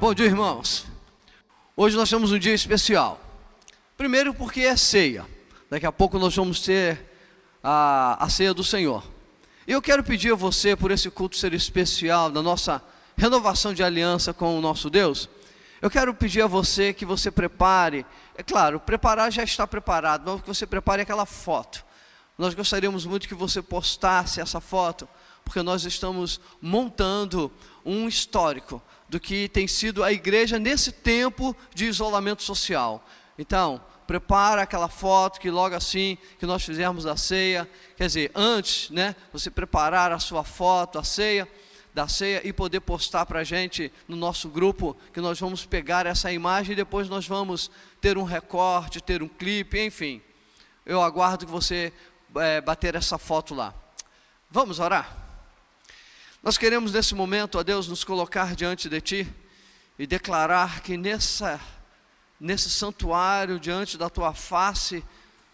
Bom dia, irmãos. Hoje nós temos um dia especial. Primeiro porque é ceia. Daqui a pouco nós vamos ter a ceia do Senhor. E eu quero pedir a você, por esse culto ser especial, da nossa renovação de aliança com o nosso Deus, eu quero pedir a você que você prepare, é claro, preparar já está preparado, mas que você prepare aquela foto. Nós gostaríamos muito que você postasse essa foto, porque nós estamos montando um histórico do que tem sido a igreja nesse tempo de isolamento social. Então, prepara aquela foto que logo assim que nós fizermos a ceia, quer dizer, antes, você preparar a sua foto, da ceia e poder postar para a gente no nosso grupo, que nós vamos pegar essa imagem e depois nós vamos ter um recorte, ter um clipe, enfim. Eu aguardo que você bater essa foto lá. Vamos orar? Nós queremos nesse momento, ó Deus, nos colocar diante de Ti e declarar que nesse santuário, diante da Tua face,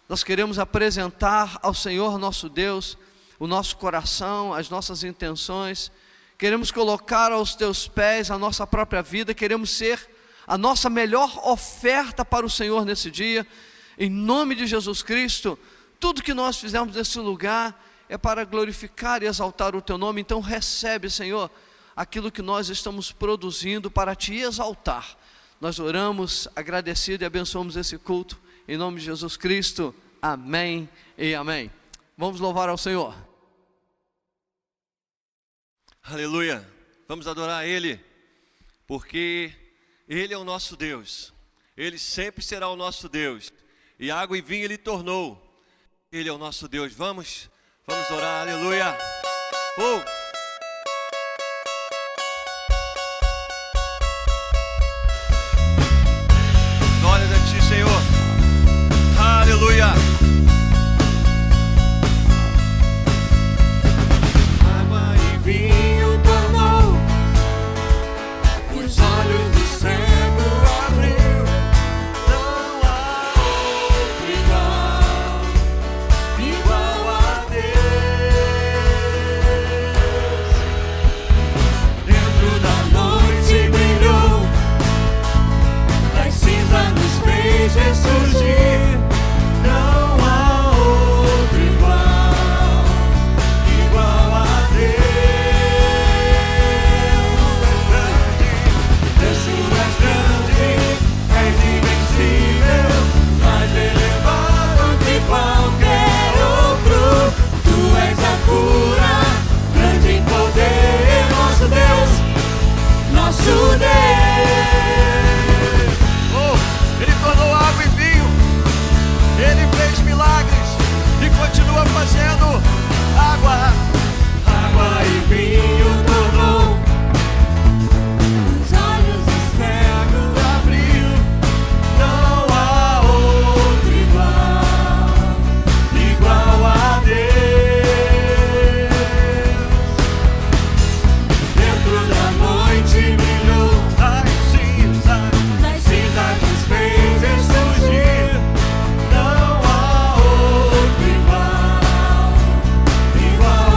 nós queremos apresentar ao Senhor nosso Deus o nosso coração, as nossas intenções. Queremos colocar aos Teus pés a nossa própria vida, queremos ser a nossa melhor oferta para o Senhor nesse dia. Em nome de Jesus Cristo, tudo que nós fizemos nesse lugar é para glorificar e exaltar o Teu nome. Então recebe, Senhor, aquilo que nós estamos produzindo para Te exaltar. Nós oramos, agradecido e abençoamos esse culto, em nome de Jesus Cristo, amém e amém. Vamos louvar ao Senhor. Aleluia, vamos adorar Ele, porque Ele é o nosso Deus, Ele sempre será o nosso Deus, e água e vinho Ele tornou, Ele é o nosso Deus. Vamos orar, aleluia. Glórias a Ti, Senhor, aleluia. Água e vinho tornou, os olhos do cego abriu. Não há outro igual a Deus. Dentro da noite brilhou, das cinzas nos fez ressurgir. Não há outro igual a Deus. Deus, Tu és grande, és invencível, mais elevado que qualquer outro. Tu és a cura, grande em poder, nosso Deus, nosso Deus. Ele tornou água e vinho, Ele fez milagres e continua fazendo. Água e vinho tornou, os olhos do cego abriu. Não há outro igual a Deus. Dentro da noite brilhou, das cinzas nos fez ressurgir. Não há outro igual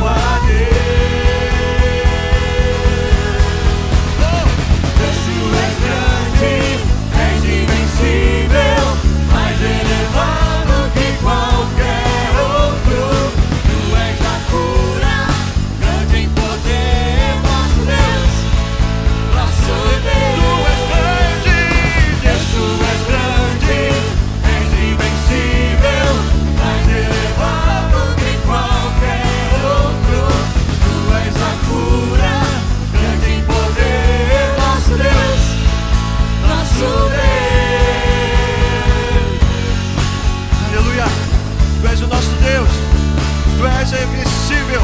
a Deus. Deus, Tu és grande, és invencível, mais elevado que qualquer outro. Tu és a cura, grande em poder, nosso Deus, nosso Deus. Deus, Tu és grande, és invencível, mais elevado que qualquer outro. Tu és a cura, grande em poder, nosso Deus, nosso Deus. Aleluia, Tu és o nosso Deus, Tu és invencível.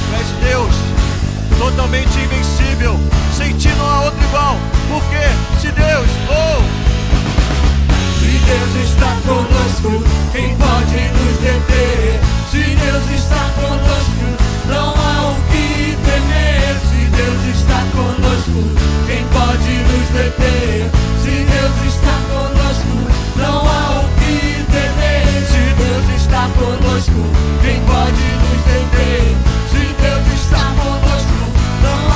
Tu és Deus, totalmente invencível. Sem Ti não há outro igual. Porque se Deus, Se Deus está conosco, quem pode nos deter? Se Deus está conosco, não há o que temer. Se Deus está conosco, quem pode nos deter? Se Deus está conosco, não há o que temer. Se Deus está conosco, quem pode nos deter? Se Deus está conosco, não há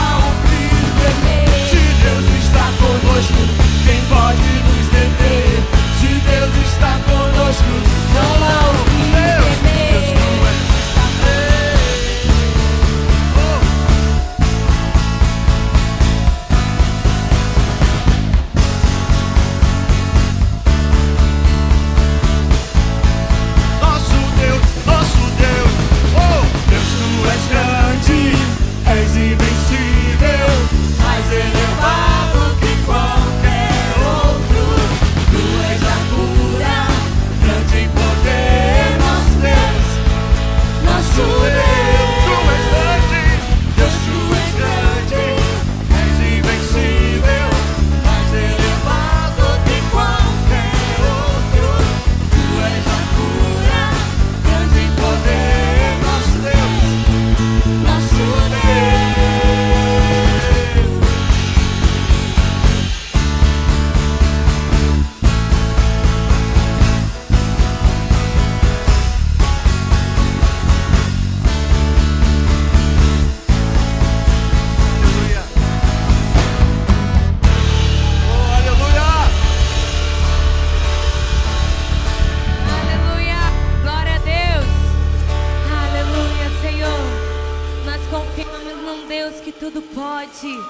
pode.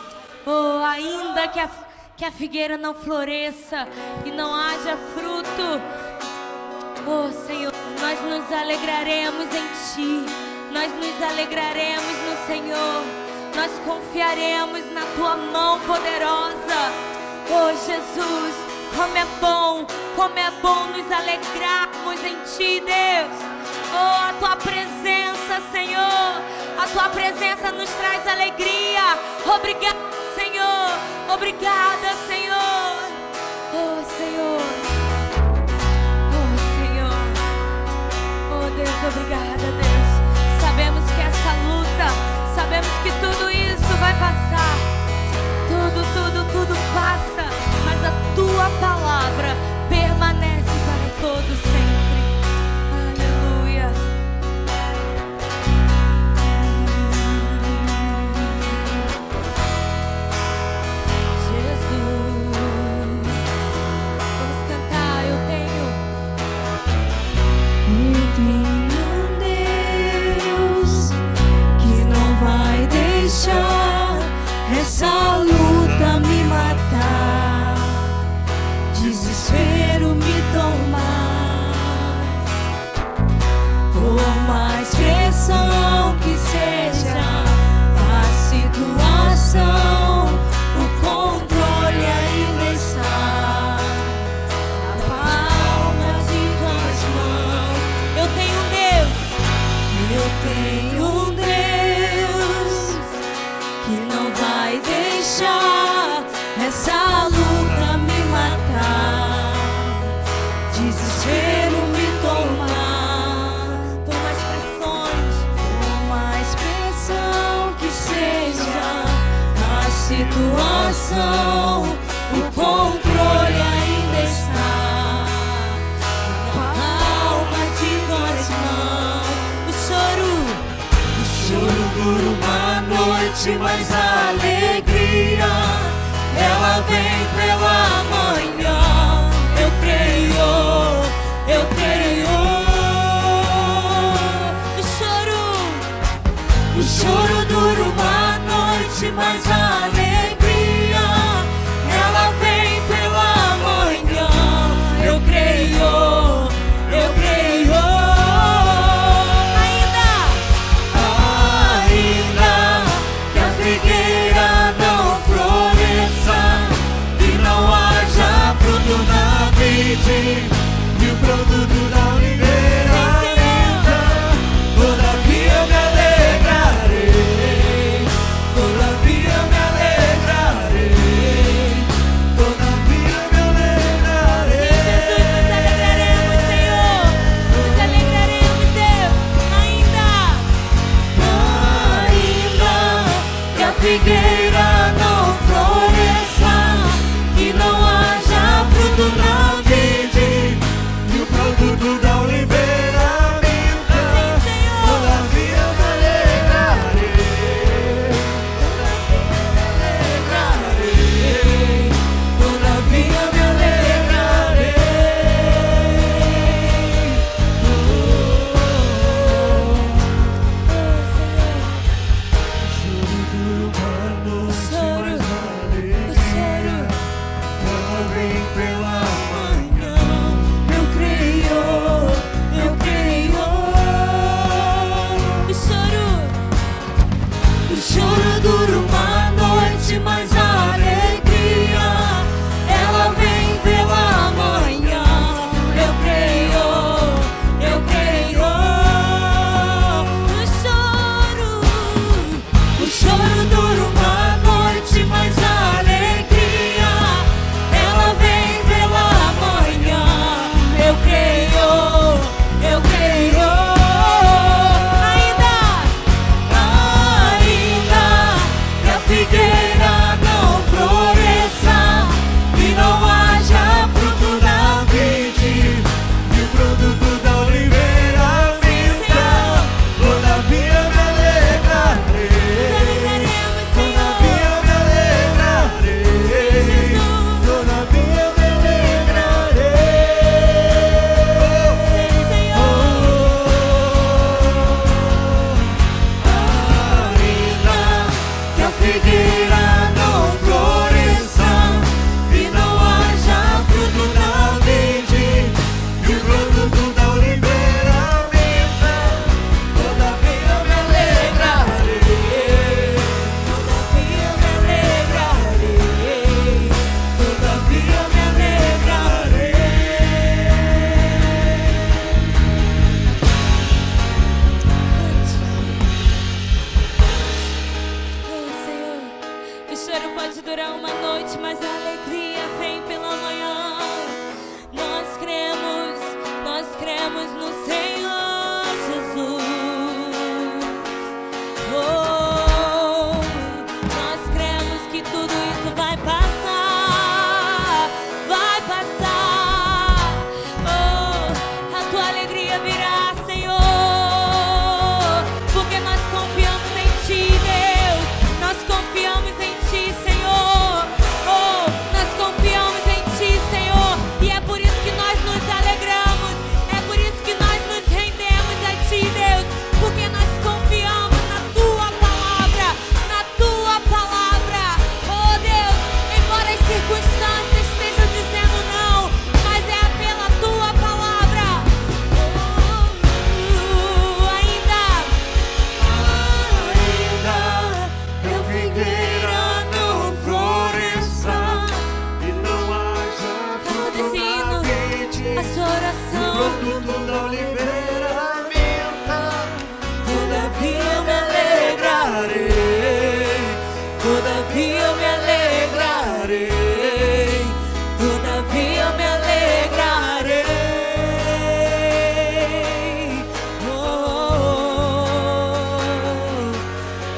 Oh, ainda que a figueira não floresça e não haja fruto, oh Senhor, nós nos alegraremos em Ti, nós nos alegraremos no Senhor, nós confiaremos na Tua mão poderosa. Oh Jesus, como é bom nos alegrarmos em Ti, Deus. Oh, a Tua presença, Senhor, a Tua presença nos traz alegria. Obrigada, Senhor, obrigada, Senhor. Oh Senhor, oh Senhor, oh Deus, obrigada, Deus. Sabemos que essa luta, sabemos que tudo isso vai passar. Tudo passa, mas a Tua palavra permanece para todo sempre. Aleluia. Jesus, vamos cantar. Eu tenho um Deus que não vai deixar essa luta me matar, desespero me tomar. Por mais pressão que seja a situação, o controle ainda está na palma de tuas mãos. Eu tenho um Deus que não vai deixar essa luta me matar, desespero me tomar. Por mais pressão que seja a situação, o controle ainda está na palma de tuas mãos. O choro dura uma noite, mas a alegria ela vem pela manhã. Eu creio. O choro dura uma noite, mas a alegria ela vem pela manhã. Eu creio. E o produto da oliveira ainda, todavia me alegrarei, todavia me alegrarei, todavia me alegrarei. Jesus, nos alegraremos, Senhor. coração. Produto da oliveira minta. Todavia eu me alegrarei, todavia eu me alegrarei, todavia eu me alegrarei. Oh,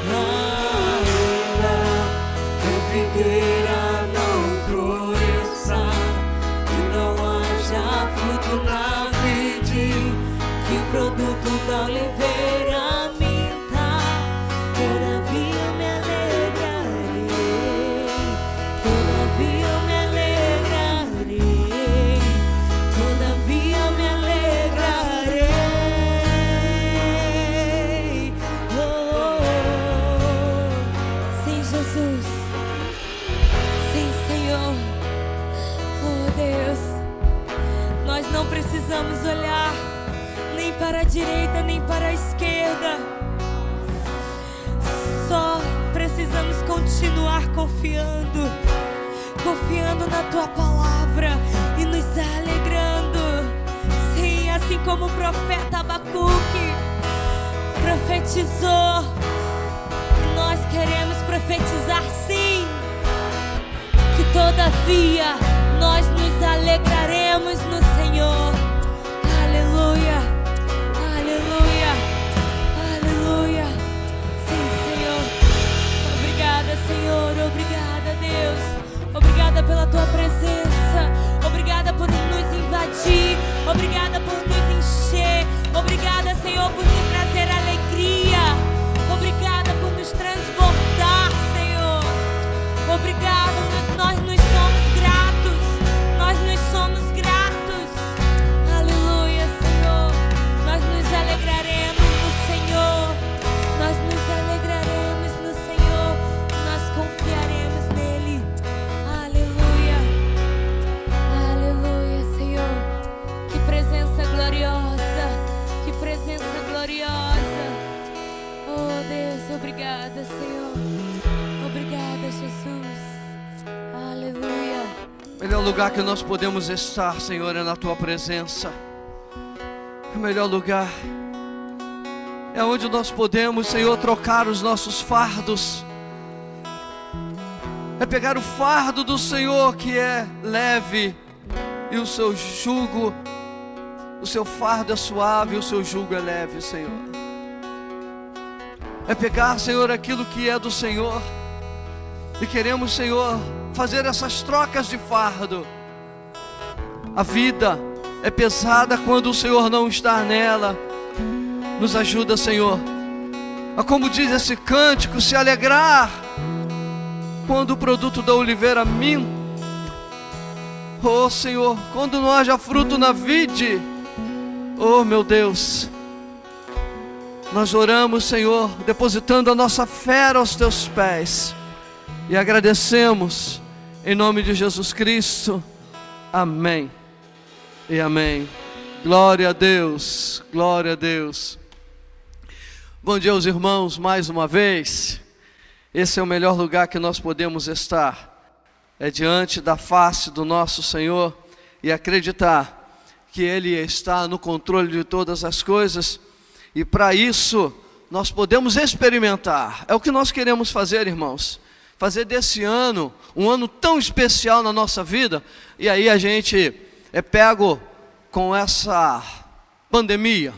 ainda que a figueira não floresça e não haja fruto na vide, que o produto da oliveira minta, todavia eu me alegrarei, todavia eu me alegrarei, todavia eu me alegrarei. Oh, sim, Jesus, sim, Senhor. Oh, Deus, nós não precisamos olhar nem para a direita, nem para a esquerda. Só precisamos continuar confiando na Tua palavra e nos alegrando. Sim, assim como o profeta Abacuque profetizou, nós queremos profetizar sim, que todavia nós nos alegraremos no Senhor. Aleluia, aleluia, aleluia. Sim, Senhor. Obrigada, Senhor. Obrigada, Deus. Obrigada pela Tua presença. Obrigada por nos invadir. Obrigada por nos encher. Obrigada, Senhor, por nos trazer alegria. Obrigada por nos transbordar, Senhor. Obrigada, nós nos somos gratos. Nós nos somos gratos. Aleluia, Senhor. Nós nos alegraremos no Senhor. Nós nos alegraremos no Senhor. Nós confiaremos nele. Aleluia. Aleluia, Senhor. Que presença gloriosa. Que presença gloriosa. Oh, Deus, obrigada, Senhor. Obrigada, Jesus. Aleluia. O melhor lugar que nós podemos estar, Senhor, é na Tua presença. O melhor lugar é onde nós podemos, Senhor, trocar os nossos fardos. É pegar o fardo do Senhor, que é leve, e o seu jugo, o seu fardo é suave, e o seu jugo é leve, Senhor. É pegar, Senhor, aquilo que é do Senhor, e queremos, Senhor, fazer essas trocas de fardo. A vida é pesada quando o Senhor não está nela. Nos ajuda, Senhor, a, como diz esse cântico, se alegrar quando o produto da oliveira minta. Oh, Senhor, quando não haja fruto na vide. Oh, meu Deus, nós oramos, Senhor, depositando a nossa fé aos Teus pés e agradecemos em nome de Jesus Cristo. Amém e amém. Glória a Deus, glória a Deus. Bom dia aos irmãos mais uma vez. Esse é o melhor lugar que nós podemos estar, é diante da face do nosso Senhor e acreditar que Ele está no controle de todas as coisas, e para isso nós podemos experimentar. É o que nós queremos fazer, irmãos, fazer desse ano um ano tão especial na nossa vida. E aí a gente é pego com essa pandemia,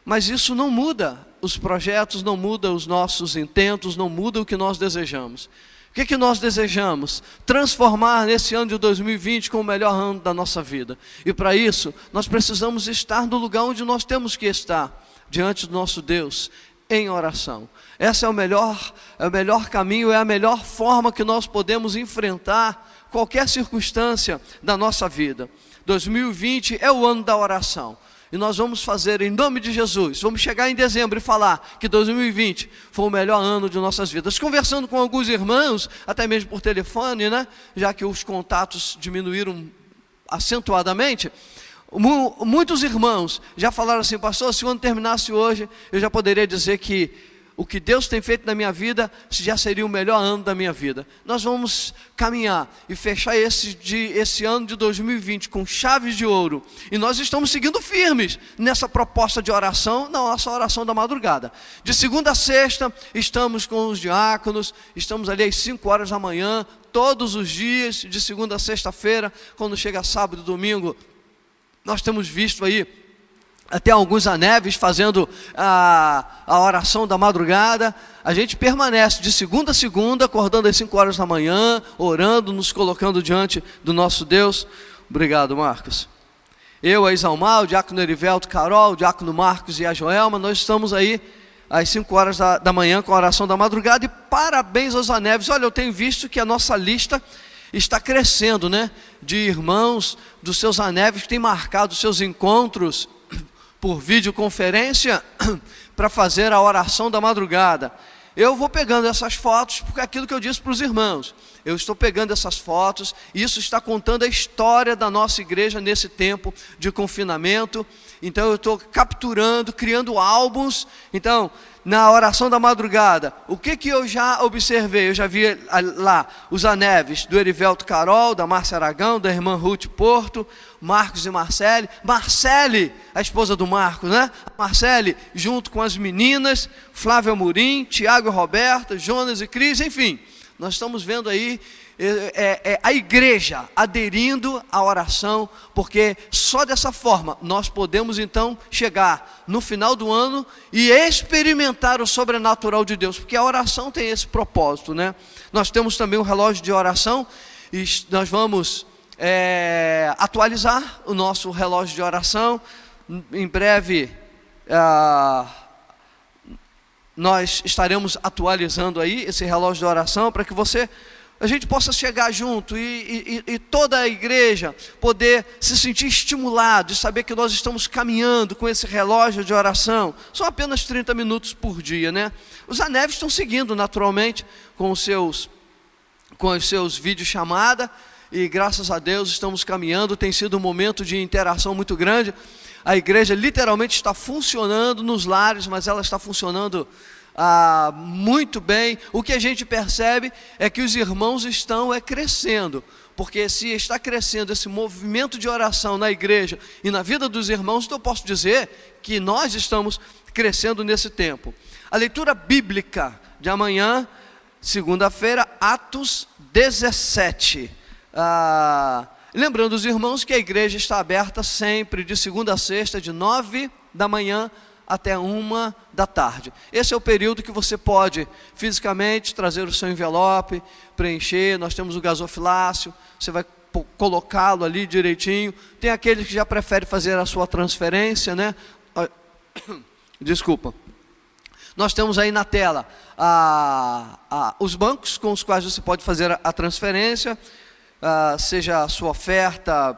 mas isso não muda os projetos, não muda os nossos intentos, não muda o que nós desejamos. O que nós desejamos? Transformar nesse ano de 2020 como o melhor ano da nossa vida. E para isso, nós precisamos estar no lugar onde nós temos que estar, diante do nosso Deus, em oração. Esse é o melhor caminho, é a melhor forma que nós podemos enfrentar qualquer circunstância da nossa vida. 2020 é o ano da oração. E nós vamos fazer em nome de Jesus. Vamos chegar em dezembro e falar que 2020 foi o melhor ano de nossas vidas. Conversando com alguns irmãos, até mesmo por telefone, né? Já que os contatos diminuíram acentuadamente. Muitos irmãos já falaram assim: pastor, se o ano terminasse hoje, eu já poderia dizer que o que Deus tem feito na minha vida já seria o melhor ano da minha vida. Nós vamos caminhar e fechar esse ano de 2020 com chaves de ouro. E nós estamos seguindo firmes nessa proposta de oração, na nossa oração da madrugada. De segunda a sexta, estamos com os diáconos, estamos ali às 5 horas da manhã, todos os dias, de segunda a sexta-feira. Quando chega sábado e domingo, nós temos visto aí até alguns aneves fazendo a oração da madrugada. A gente permanece de segunda a segunda, acordando às 5 horas da manhã, orando, nos colocando diante do nosso Deus. Obrigado, Marcos. Eu, a Isalmar, o diácono Erivelto, Carol, o diácono Marcos e a Joelma, nós estamos aí às 5 horas da manhã com a oração da madrugada. E parabéns aos aneves. Olha, eu tenho visto que a nossa lista está crescendo, né? De irmãos dos seus aneves que têm marcado seus encontros por videoconferência para fazer a oração da madrugada. Eu vou pegando essas fotos, porque é aquilo que eu disse para os irmãos, eu estou pegando essas fotos, e isso está contando a história da nossa igreja nesse tempo de confinamento. Então eu estou capturando, criando álbuns. Então, na oração da madrugada, o que eu já observei? Eu já vi lá os aneves do Erivelto Carol, da Márcia Aragão, da irmã Ruth Porto, Marcos e Marcele, a esposa do Marcos, né? Marcele junto com as meninas, Flávia Murim, Tiago e Roberta, Jonas e Cris, enfim. Nós estamos vendo aí a igreja aderindo à oração, porque só dessa forma nós podemos então chegar no final do ano e experimentar o sobrenatural de Deus, porque a oração tem esse propósito, né? Nós temos também um relógio de oração, e nós vamos atualizar o nosso relógio de oração. Em breve nós estaremos atualizando aí esse relógio de oração, para que a gente possa chegar junto e toda a igreja poder se sentir estimulado e saber que nós estamos caminhando com esse relógio de oração. São apenas 30 minutos por dia, né? Os aneves estão seguindo naturalmente com os seus videochamadas, e graças a Deus estamos caminhando. Tem sido um momento de interação muito grande. A igreja literalmente está funcionando nos lares, mas ela está funcionando muito bem. O que a gente percebe é que os irmãos estão crescendo, porque se está crescendo esse movimento de oração na igreja e na vida dos irmãos, então eu posso dizer que nós estamos crescendo nesse tempo. A leitura bíblica de amanhã, segunda-feira, Atos 17. Lembrando os irmãos que a igreja está aberta sempre de segunda a sexta, de 9 da manhã até 1 da tarde. Esse é o período que você pode fisicamente trazer o seu envelope, preencher. Nós temos o gasofilácio, você vai colocá-lo ali direitinho. Tem aqueles que já preferem fazer a sua transferência, né? Desculpa. Nós temos aí na tela os bancos com os quais você pode fazer a transferência, seja a sua oferta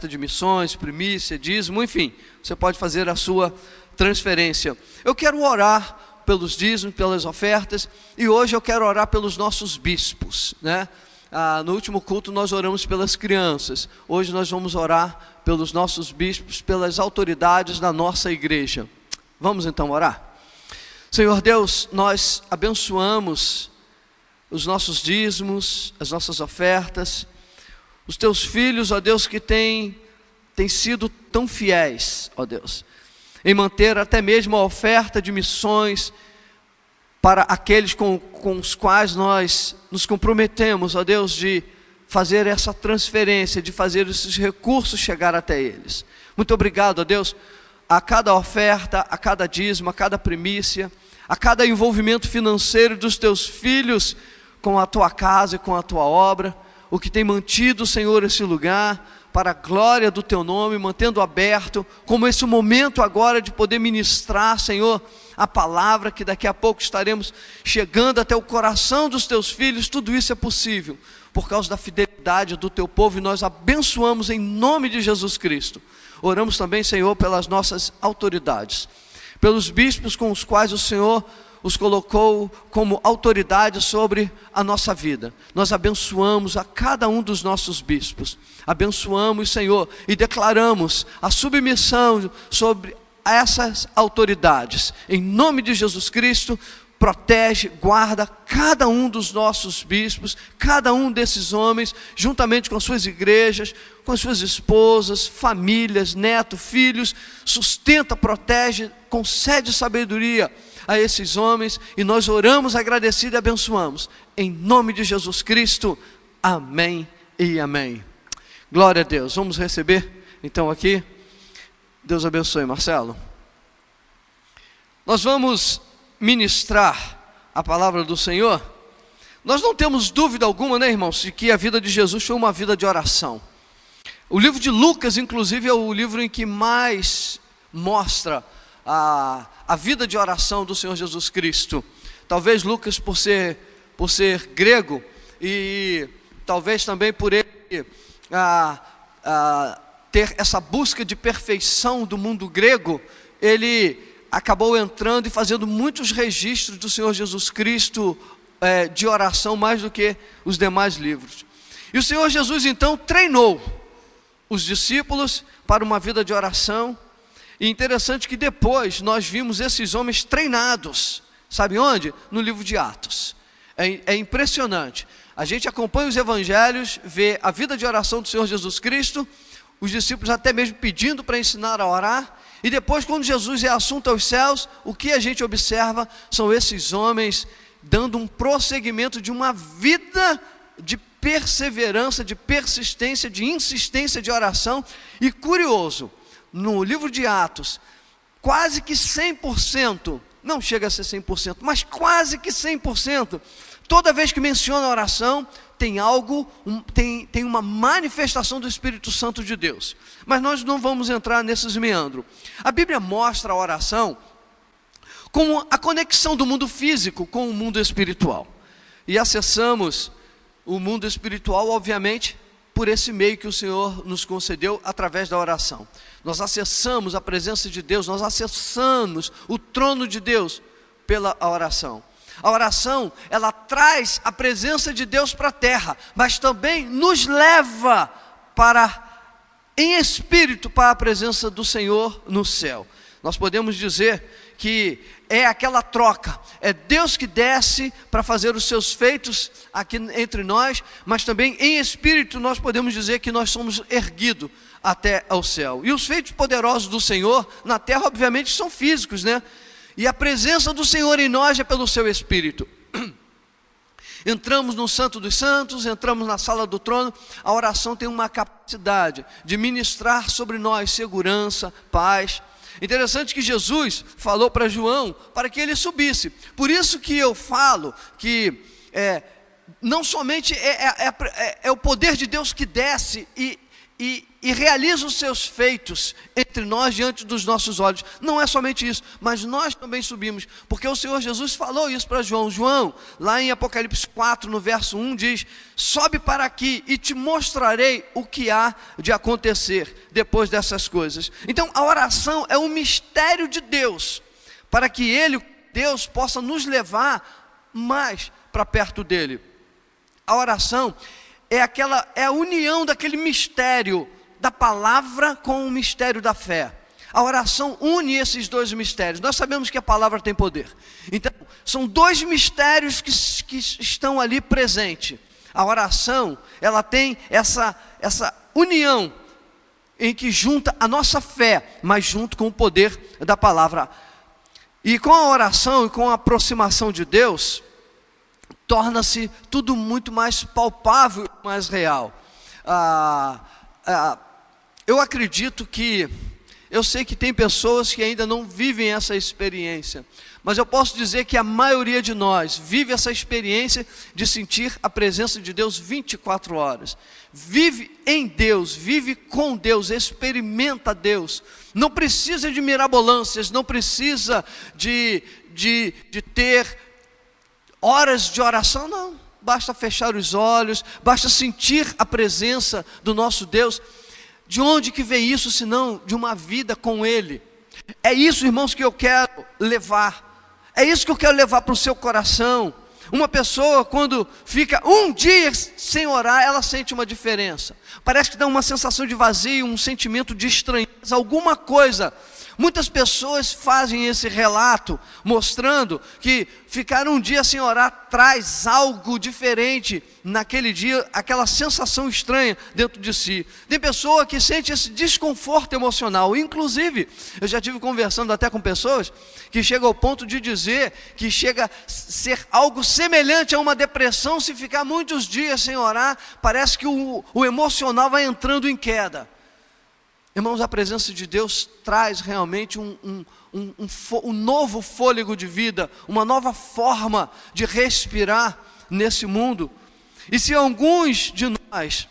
de missões, primícia, dízimo, enfim, você pode fazer a sua transferência. Eu quero orar pelos dízimos, pelas ofertas, e hoje eu quero orar pelos nossos bispos, né? No último culto nós oramos pelas crianças, hoje nós vamos orar pelos nossos bispos, pelas autoridades da nossa igreja. Vamos então orar? Senhor Deus, nós abençoamos os nossos dízimos, as nossas ofertas, os teus filhos, ó Deus, que têm sido tão fiéis, ó Deus, em manter até mesmo a oferta de missões para aqueles com os quais nós nos comprometemos, ó Deus, de fazer essa transferência, de fazer esses recursos chegar até eles. Muito obrigado, ó Deus, a cada oferta, a cada dízimo, a cada primícia, a cada envolvimento financeiro dos teus filhos com a tua casa e com a tua obra, o que tem mantido, Senhor, esse lugar para a glória do teu nome, mantendo aberto, como esse momento agora de poder ministrar, Senhor, a palavra que daqui a pouco estaremos chegando até o coração dos teus filhos. Tudo isso é possível por causa da fidelidade do teu povo, e nós abençoamos em nome de Jesus Cristo. Oramos também, Senhor, pelas nossas autoridades, pelos bispos com os quais o Senhor os colocou como autoridade sobre a nossa vida. Nós abençoamos a cada um dos nossos bispos, abençoamos, Senhor, e declaramos a submissão sobre a essas autoridades, em nome de Jesus Cristo, protege, guarda cada um dos nossos bispos, cada um desses homens, juntamente com as suas igrejas, com as suas esposas, famílias, netos, filhos, sustenta, protege, concede sabedoria a esses homens, e nós oramos agradecidos e abençoamos, em nome de Jesus Cristo, amém e amém. Glória a Deus. Vamos receber então aqui. Deus abençoe, Marcelo. Nós vamos ministrar a palavra do Senhor. Nós não temos dúvida alguma, né, irmãos, de que a vida de Jesus foi uma vida de oração. O livro de Lucas, inclusive, é o livro em que mais mostra a vida de oração do Senhor Jesus Cristo. Talvez Lucas, por ser grego, e talvez também por ele ter essa busca de perfeição do mundo grego, ele acabou entrando e fazendo muitos registros do Senhor Jesus Cristo de oração, mais do que os demais livros. E o Senhor Jesus então treinou os discípulos para uma vida de oração. E interessante que depois nós vimos esses homens treinados, sabe onde? No livro de Atos. É impressionante. A gente acompanha os evangelhos, vê a vida de oração do Senhor Jesus Cristo, os discípulos até mesmo pedindo para ensinar a orar. E depois, quando Jesus é assunto aos céus, o que a gente observa são esses homens dando um prosseguimento de uma vida de perseverança, de persistência, de insistência de oração. E curioso, no livro de Atos, quase que 100%, não chega a ser 100%, mas quase que 100%, toda vez que menciona a oração, tem algo, tem uma manifestação do Espírito Santo de Deus. Mas nós não vamos entrar nesses meandros. A Bíblia mostra a oração como a conexão do mundo físico com o mundo espiritual. E acessamos o mundo espiritual, obviamente, por esse meio que o Senhor nos concedeu através da oração. Nós acessamos a presença de Deus, nós acessamos o trono de Deus pela oração. A oração, ela traz a presença de Deus para a terra, mas também nos leva em espírito para a presença do Senhor no céu. Nós podemos dizer que é aquela troca, é Deus que desce para fazer os seus feitos aqui entre nós, mas também em espírito nós podemos dizer que nós somos erguidos até ao céu. E os feitos poderosos do Senhor na terra, obviamente, são físicos, né? E a presença do Senhor em nós é pelo seu Espírito. Entramos no Santo dos Santos, entramos na sala do trono. A oração tem uma capacidade de ministrar sobre nós segurança, paz. Interessante que Jesus falou para João para que ele subisse. Por isso que eu falo que não somente é o poder de Deus que desce e realiza os seus feitos entre nós, diante dos nossos olhos. Não é somente isso, mas nós também subimos, porque o Senhor Jesus falou isso para João. João, lá em Apocalipse 4, no verso 1, diz: sobe para aqui e te mostrarei o que há de acontecer depois dessas coisas. Então a oração é um mistério de Deus, para que Deus possa nos levar mais para perto dele. A oração é a união daquele mistério da palavra com o mistério da fé. A oração une esses dois mistérios. Nós sabemos que a palavra tem poder. Então, são dois mistérios que estão ali presentes. A oração, ela tem essa união em que junta a nossa fé, mas junto com o poder da palavra. E com a oração e com a aproximação de Deus, torna-se tudo muito mais palpável, mais real. Eu acredito que, eu sei que tem pessoas que ainda não vivem essa experiência, mas eu posso dizer que a maioria de nós vive essa experiência de sentir a presença de Deus 24 horas. Vive em Deus, vive com Deus, experimenta Deus. Não precisa de mirabolâncias, não precisa de ter horas de oração, não. Basta fechar os olhos, basta sentir a presença do nosso Deus. De onde que vem isso, senão de uma vida com Ele? É isso, irmãos, que eu quero levar. É isso que eu quero levar para o seu coração. Uma pessoa, quando fica um dia sem orar, ela sente uma diferença. Parece que dá uma sensação de vazio, um sentimento de estranheza, alguma coisa. Muitas pessoas fazem esse relato, mostrando que ficar um dia sem orar traz algo diferente naquele dia, aquela sensação estranha dentro de si. Tem pessoa que sente esse desconforto emocional. Inclusive, eu já tive conversando até com pessoas que chegam ao ponto de dizer que chega a ser algo semelhante a uma depressão se ficar muitos dias sem orar. Parece que o emocional vai entrando em queda. Irmãos, a presença de Deus traz realmente um novo fôlego de vida, uma nova forma de respirar nesse mundo. E se alguns de nós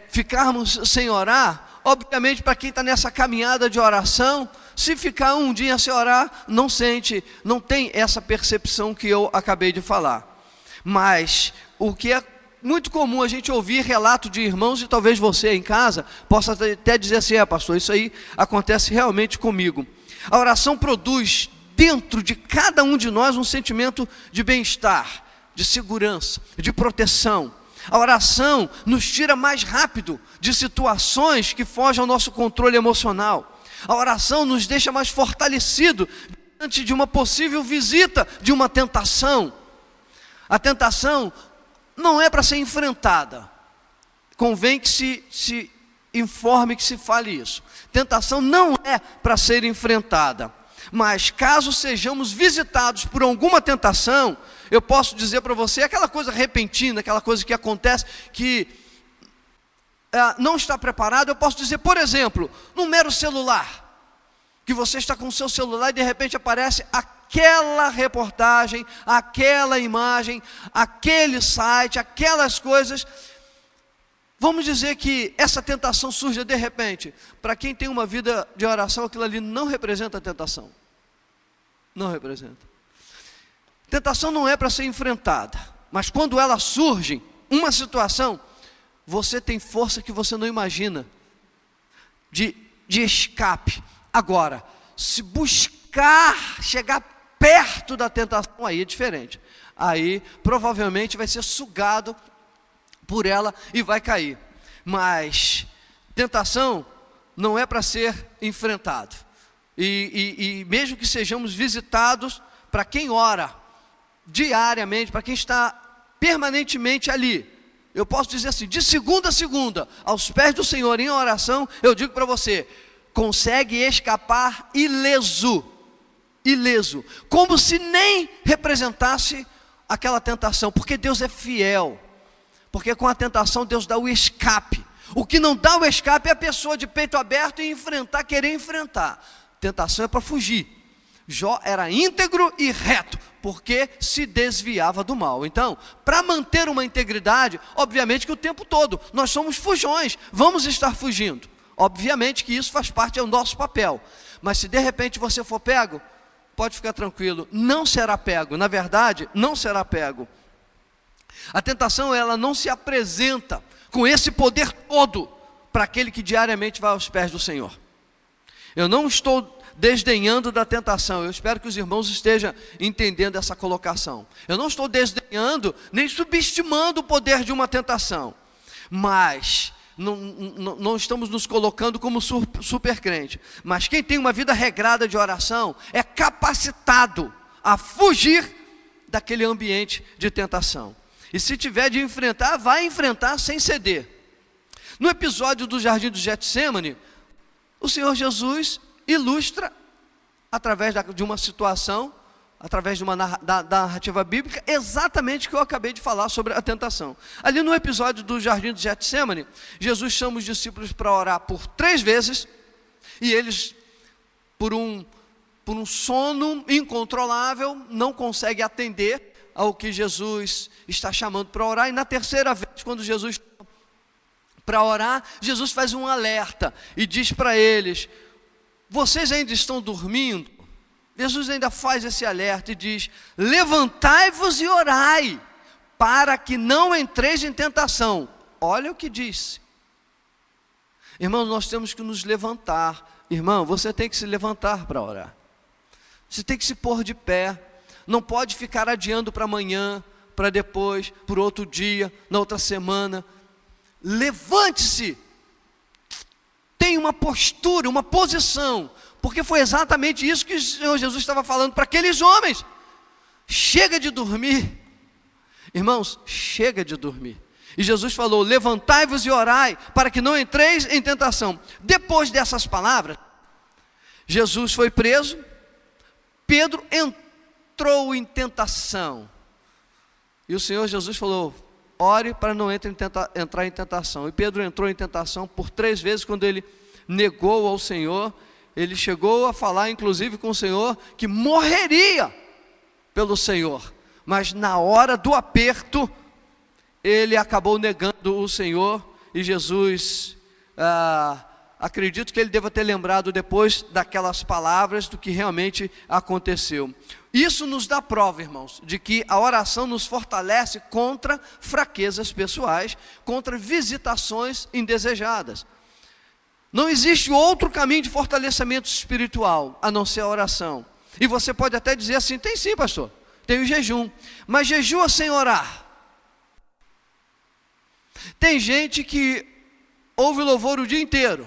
ficarmos sem orar, obviamente para quem está nessa caminhada de oração, se ficar um dia sem orar, não tem essa percepção que eu acabei de falar. Mas o que é muito comum a gente ouvir relato de irmãos, e talvez você em casa possa até dizer assim: pastor, isso aí acontece realmente comigo. A oração produz dentro de cada um de nós um sentimento de bem-estar, de segurança, de proteção. A oração nos tira mais rápido de situações que fogem ao nosso controle emocional. A oração nos deixa mais fortalecido diante de uma possível visita de uma tentação. A tentação não é para ser enfrentada. Convém que se informe, que se fale isso. Tentação não é para ser enfrentada. Mas caso sejamos visitados por alguma tentação, eu posso dizer para você, aquela coisa repentina, aquela coisa que acontece, que não está preparado, eu posso dizer, por exemplo, num mero celular, que você está com o seu celular e de repente aparece aquela reportagem, aquela imagem, aquele site, aquelas coisas. Vamos dizer que essa tentação surge de repente. Para quem tem uma vida de oração, aquilo ali não representa tentação. Não representa. Tentação não é para ser enfrentada, mas quando ela surge, uma situação, você tem força que você não imagina de escape. Agora, se buscar chegar perto da tentação, aí é diferente. Aí provavelmente vai ser sugado por ela e vai cair. Mas tentação não é para ser enfrentado. E mesmo que sejamos visitados, para quem ora diariamente, para quem está permanentemente ali, eu posso dizer assim, de segunda a segunda, aos pés do Senhor em oração, eu digo para você, consegue escapar ileso, como se nem representasse aquela tentação, porque Deus é fiel, porque com a tentação Deus dá o escape. O que não dá o escape é a pessoa de peito aberto e querer enfrentar. Tentação é para fugir. Jó era íntegro e reto, porque se desviava do mal. Então, para manter uma integridade, obviamente que o tempo todo, nós somos fujões, vamos estar fugindo. Obviamente que isso faz parte do nosso papel. Mas se de repente você for pego, pode ficar tranquilo, não será pego. Na verdade, não será pego. A tentação, ela não se apresenta com esse poder todo para aquele que diariamente vai aos pés do Senhor. Eu não estou desdenhando da tentação, eu espero que os irmãos estejam entendendo essa colocação. Eu não estou desdenhando, nem subestimando o poder de uma tentação, mas não estamos nos colocando como super crente. Mas quem tem uma vida regrada de oração é capacitado a fugir daquele ambiente de tentação. E se tiver de enfrentar, vai enfrentar sem ceder. No episódio do Jardim do Getsemane, o Senhor Jesus ilustra, através de uma situação, através de uma da narrativa bíblica, exatamente o que eu acabei de falar sobre a tentação. Ali no episódio do Jardim do Getsemane, Jesus chama os discípulos para orar por 3 vezes, e eles, por um sono incontrolável, não conseguem atender ao que Jesus está chamando para orar. E na terceira vez, quando Jesus para orar, Jesus faz um alerta e diz para eles: vocês ainda estão dormindo? Jesus ainda faz esse alerta e diz: levantai-vos e orai, para que não entreis em tentação. Olha o que disse. Irmão, nós temos que nos levantar. Irmão, você tem que se levantar para orar. Você tem que se pôr de pé. Não pode ficar adiando para amanhã, para depois, por outro dia, na outra semana. Levante-se. tem uma postura, uma posição, porque foi exatamente isso que o Senhor Jesus estava falando para aqueles homens. Chega de dormir, irmãos, chega de dormir. E Jesus falou: levantai-vos e orai, para que não entreis em tentação. Depois dessas palavras, Jesus foi preso, Pedro entrou em tentação. E o Senhor Jesus falou: ore para não entrar em tentação. E Pedro entrou em tentação por 3 vezes. Quando ele negou ao Senhor, ele chegou a falar inclusive com o Senhor que morreria pelo Senhor. Mas na hora do aperto, ele acabou negando o Senhor. E Jesus, acredito que ele deva ter lembrado depois daquelas palavras do que realmente aconteceu. Isso nos dá prova, irmãos, de que a oração nos fortalece contra fraquezas pessoais, contra visitações indesejadas. Não existe outro caminho de fortalecimento espiritual a não ser a oração. E você pode até dizer assim: tem sim, pastor, tem o jejum, mas jejua sem orar. Tem gente que ouve louvor o dia inteiro,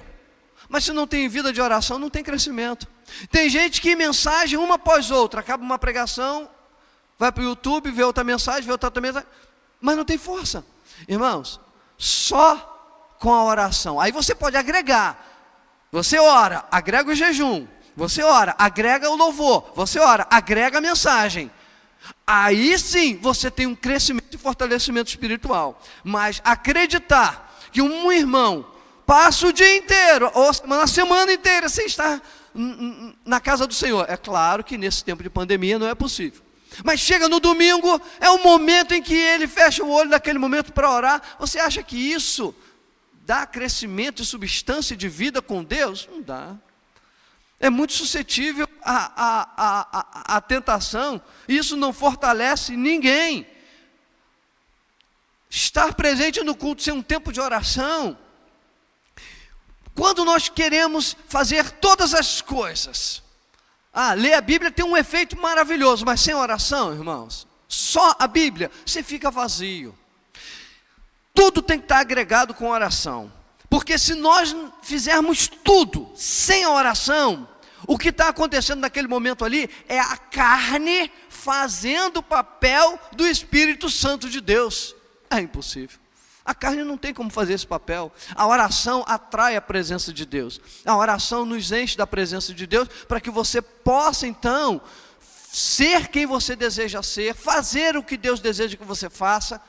mas se não tem vida de oração, não tem crescimento. Tem gente que mensagem uma após outra, acaba uma pregação, vai para o YouTube, vê outra mensagem, mas não tem força. Irmãos, só com a oração. Aí você pode agregar. Você ora, agrega o jejum. Você ora, agrega o louvor. Você ora, agrega a mensagem. Aí sim você tem um crescimento e fortalecimento espiritual. Mas acreditar que um irmão passa o dia inteiro, ou a semana inteira, sem estar na casa do Senhor, é claro que nesse tempo de pandemia não é possível. Mas chega no domingo, é o momento em que ele fecha o olho naquele momento para orar. Você acha que isso dá crescimento e substância de vida com Deus? Não dá. É muito suscetível à tentação. Isso não fortalece ninguém. Estar presente no culto, ser um tempo de oração. Quando nós queremos fazer todas as coisas, ler a Bíblia tem um efeito maravilhoso, mas sem oração, irmãos, só a Bíblia, você fica vazio. Tudo tem que estar agregado com oração, porque se nós fizermos tudo sem a oração, o que está acontecendo naquele momento ali é a carne fazendo o papel do Espírito Santo de Deus. É impossível. A carne não tem como fazer esse papel. A oração atrai a presença de Deus. A oração nos enche da presença de Deus, para que você possa então ser quem você deseja ser, fazer o que Deus deseja que você faça.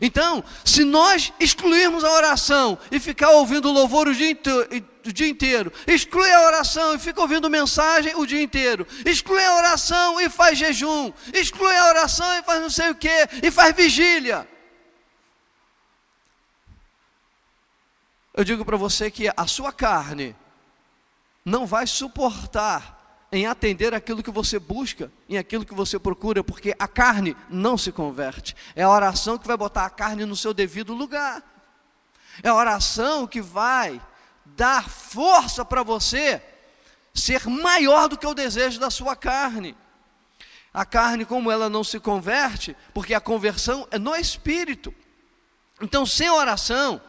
Então, se nós excluirmos a oração e ficar ouvindo louvor o dia inteiro, exclui a oração e fica ouvindo mensagem o dia inteiro, exclui a oração e faz jejum, exclui a oração e faz não sei o que, e faz vigília, eu digo para você que a sua carne não vai suportar em atender aquilo que você busca, em aquilo que você procura, porque a carne não se converte. É a oração que vai botar a carne no seu devido lugar. É a oração que vai dar força para você ser maior do que o desejo da sua carne. A carne, como ela não se converte, porque a conversão é no espírito. Então, sem oração,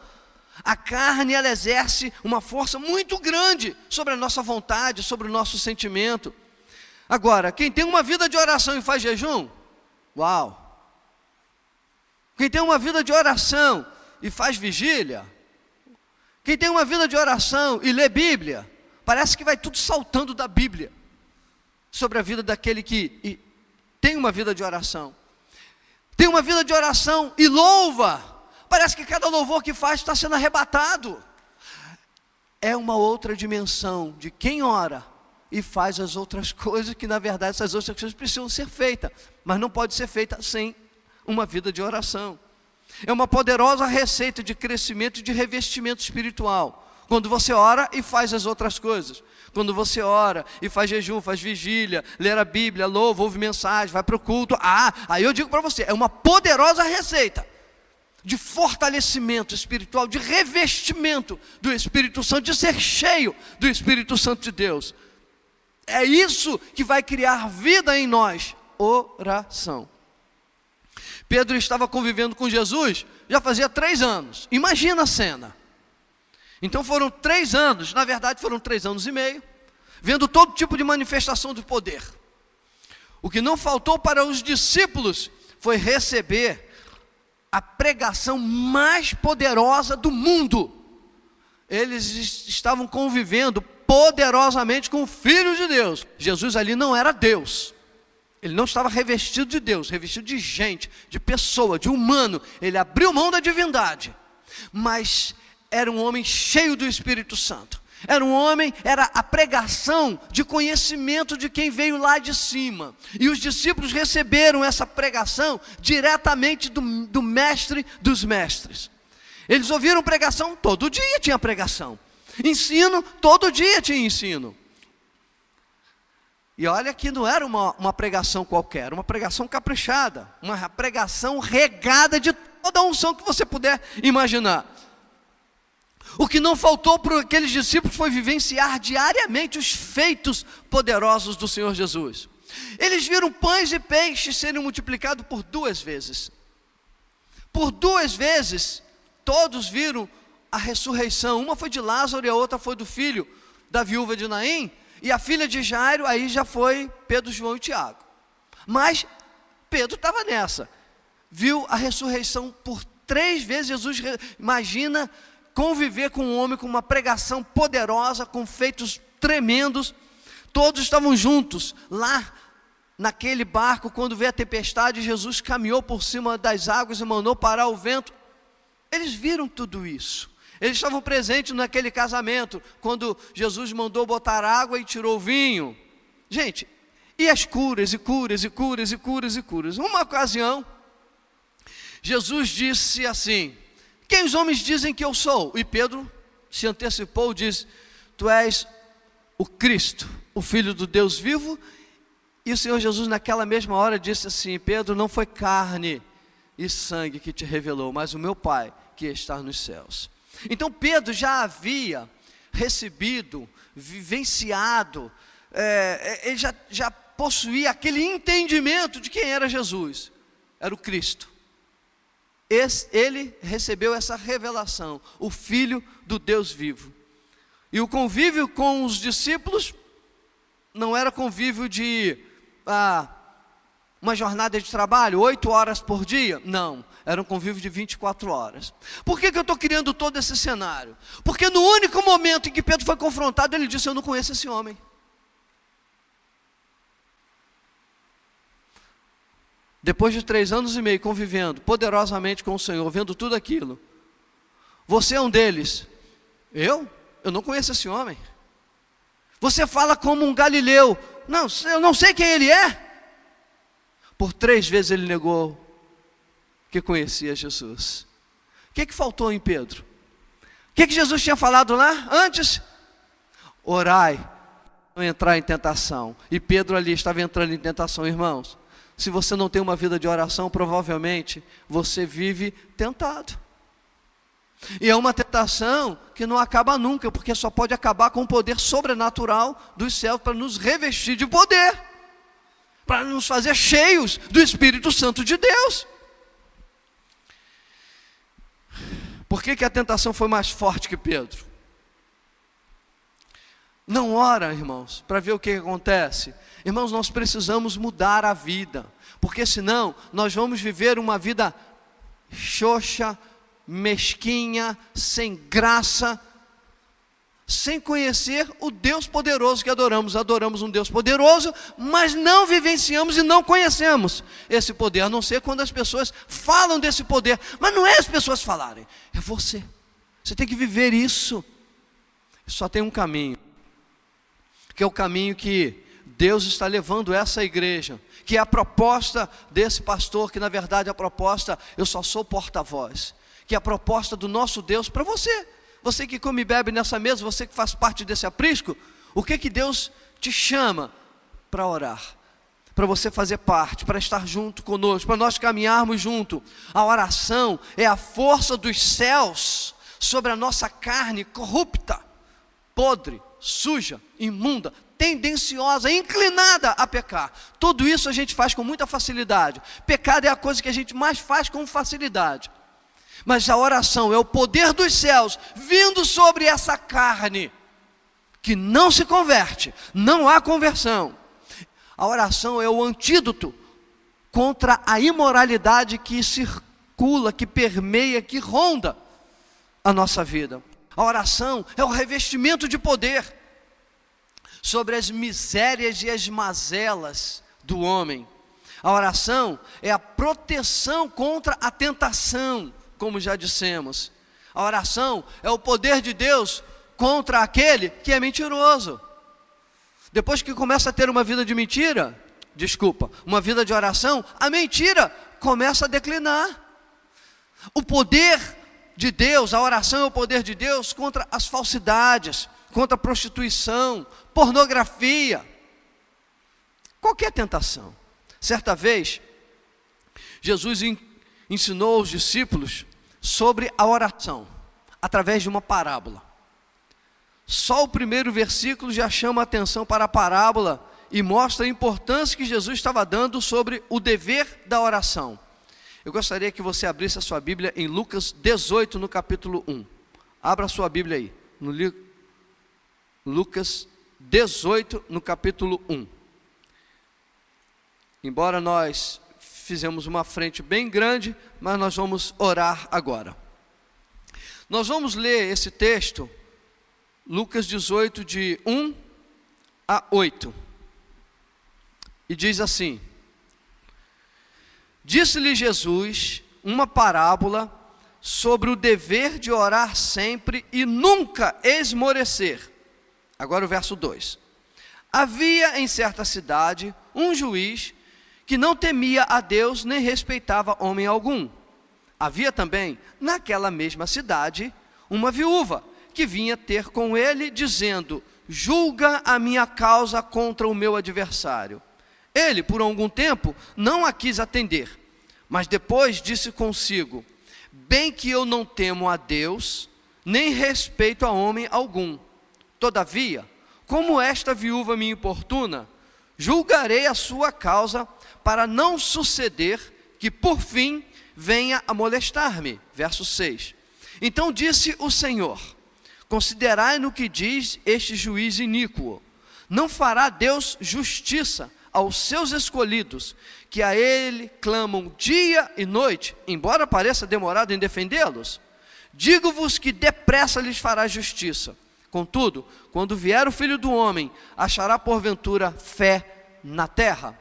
a carne, ela exerce uma força muito grande sobre a nossa vontade, sobre o nosso sentimento. Agora, quem tem uma vida de oração e faz jejum, uau! Quem tem uma vida de oração e faz vigília, quem tem uma vida de oração e lê Bíblia, parece que vai tudo saltando da Bíblia sobre a vida daquele que tem uma vida de oração. Tem uma vida de oração e louva. Parece que cada louvor que faz está sendo arrebatado. É uma outra dimensão de quem ora e faz as outras coisas, que na verdade essas outras coisas precisam ser feitas, mas não pode ser feita sem uma vida de oração. É uma poderosa receita de crescimento e de revestimento espiritual. Quando você ora e faz as outras coisas. Quando você ora e faz jejum, faz vigília, lê a Bíblia, louva, ouve mensagem, vai para o culto. Aí eu digo para você, é uma poderosa receita de fortalecimento espiritual, de revestimento do Espírito Santo, de ser cheio do Espírito Santo de Deus. É isso que vai criar vida em nós, oração. Pedro estava convivendo com Jesus já fazia 3 anos, imagina a cena. Então foram 3 anos, na verdade foram 3 anos e meio, vendo todo tipo de manifestação do poder. O que não faltou para os discípulos foi receber a pregação mais poderosa do mundo. Eles estavam convivendo poderosamente com o Filho de Deus. Jesus ali não era Deus. Ele não estava revestido de Deus, revestido de gente, de pessoa, de humano. Ele abriu mão da divindade, mas era um homem cheio do Espírito Santo. Era a pregação de conhecimento de quem veio lá de cima. E os discípulos receberam essa pregação diretamente do mestre dos mestres. Eles ouviram pregação, todo dia tinha pregação. Ensino, todo dia tinha ensino. E olha que não era uma pregação qualquer, uma pregação caprichada, uma pregação regada de toda a unção que você puder imaginar. O que não faltou para aqueles discípulos foi vivenciar diariamente os feitos poderosos do Senhor Jesus. Eles viram pães e peixes serem multiplicados por 2 vezes. Por 2 vezes, todos viram a ressurreição. Uma foi de Lázaro e a outra foi do filho da viúva de Naim. E a filha de Jairo, aí já foi Pedro, João e Tiago. Mas Pedro estava nessa. Viu a ressurreição por 3 vezes. Jesus, imagina conviver com um homem com uma pregação poderosa, com feitos tremendos. Todos estavam juntos lá naquele barco. Quando veio a tempestade, Jesus caminhou por cima das águas e mandou parar o vento. Eles viram tudo isso. Eles estavam presentes naquele casamento, quando Jesus mandou botar água e tirou o vinho. Gente, e as curas, e curas, e curas, e curas, e curas. Uma ocasião, Jesus disse assim: quem os homens dizem que eu sou? E Pedro se antecipou e disse: tu és o Cristo, o Filho do Deus vivo. E o Senhor Jesus naquela mesma hora disse assim: Pedro, não foi carne e sangue que te revelou, mas o meu Pai que está nos céus. Então Pedro já havia recebido, vivenciado, ele já possuía aquele entendimento de quem era Jesus, era o Cristo. Ele recebeu essa revelação, o Filho do Deus vivo. E o convívio com os discípulos não era convívio de uma jornada de trabalho, 8 horas por dia, não. Era um convívio de 24 horas. Por que eu estou criando todo esse cenário? Porque no único momento em que Pedro foi confrontado, ele disse: eu não conheço esse homem. Depois de 3 anos e meio convivendo poderosamente com o Senhor, vendo tudo aquilo, você é um deles. Eu não conheço esse homem. Você fala como um galileu. Não, eu não sei quem ele é. Por 3 vezes ele negou que conhecia Jesus. O que faltou em Pedro? O que Jesus tinha falado lá antes? Orai, não entrar em tentação. E Pedro ali estava entrando em tentação. Irmãos, se você não tem uma vida de oração, provavelmente você vive tentado. E é uma tentação que não acaba nunca, porque só pode acabar com o poder sobrenatural dos céus para nos revestir de poder, para nos fazer cheios do Espírito Santo de Deus. Por que a tentação foi mais forte que Pedro? Não ora, irmãos, para ver o que acontece. Irmãos, nós precisamos mudar a vida, porque senão nós vamos viver uma vida xoxa, mesquinha, sem graça, sem conhecer o Deus poderoso que adoramos. Adoramos um Deus poderoso, mas não vivenciamos e não conhecemos esse poder, a não ser quando as pessoas falam desse poder. Mas não é as pessoas falarem, é você. Você tem que viver isso. Só tem um caminho, que é o caminho que Deus está levando essa igreja, que é a proposta desse pastor, que na verdade a proposta, eu só sou porta-voz, que é a proposta do nosso Deus para você. Você que come e bebe nessa mesa, você que faz parte desse aprisco, o que Deus te chama para orar? Para você fazer parte, para estar junto conosco, para nós caminharmos junto. A oração é a força dos céus sobre a nossa carne corrupta, podre, suja, imunda, tendenciosa, inclinada a pecar. Tudo isso a gente faz com muita facilidade. Pecado é a coisa que a gente mais faz com facilidade. Mas a oração é o poder dos céus vindo sobre essa carne que não se converte, não há conversão. A oração é o antídoto contra a imoralidade que circula, que permeia, que ronda a nossa vida. A oração é o revestimento de poder sobre as misérias e as mazelas do homem. A oração é a proteção contra a tentação, como já dissemos. A oração é o poder de Deus contra aquele que é mentiroso. Depois que começa a ter uma vida de mentira, uma vida de oração, a mentira começa a declinar. O poder de Deus, a oração é o poder de Deus contra as falsidades, contra a prostituição, pornografia, qualquer tentação. Certa vez, Jesus ensinou aos discípulos sobre a oração, através de uma parábola. Só o primeiro versículo já chama a atenção para a parábola e mostra a importância que Jesus estava dando sobre o dever da oração. Eu gostaria que você abrisse a sua Bíblia em Lucas 18, no capítulo 1. Abra a sua Bíblia aí, no Lucas 18, no capítulo 1. Embora nós fizemos uma frente bem grande, mas nós vamos orar agora. Nós vamos ler esse texto, Lucas 18, de 1 a 8. E diz assim: Disse-lhe Jesus uma parábola sobre o dever de orar sempre e nunca esmorecer. Agora o verso 2. Havia em certa cidade um juiz que não temia a Deus nem respeitava homem algum. Havia também naquela mesma cidade uma viúva que vinha ter com ele dizendo: julga a minha causa contra o meu adversário. Ele, por algum tempo, não a quis atender, mas depois disse consigo: bem que eu não temo a Deus, nem respeito a homem algum. Todavia, como esta viúva me importuna, julgarei a sua causa, para não suceder que por fim venha a molestar-me. Verso 6. Então disse o Senhor: considerai no que diz este juiz iníquo. Não fará Deus justiça aos seus escolhidos, que a ele clamam dia e noite, embora pareça demorado em defendê-los? Digo-vos que depressa lhes fará justiça. Contudo, quando vier o Filho do Homem, achará porventura fé na terra?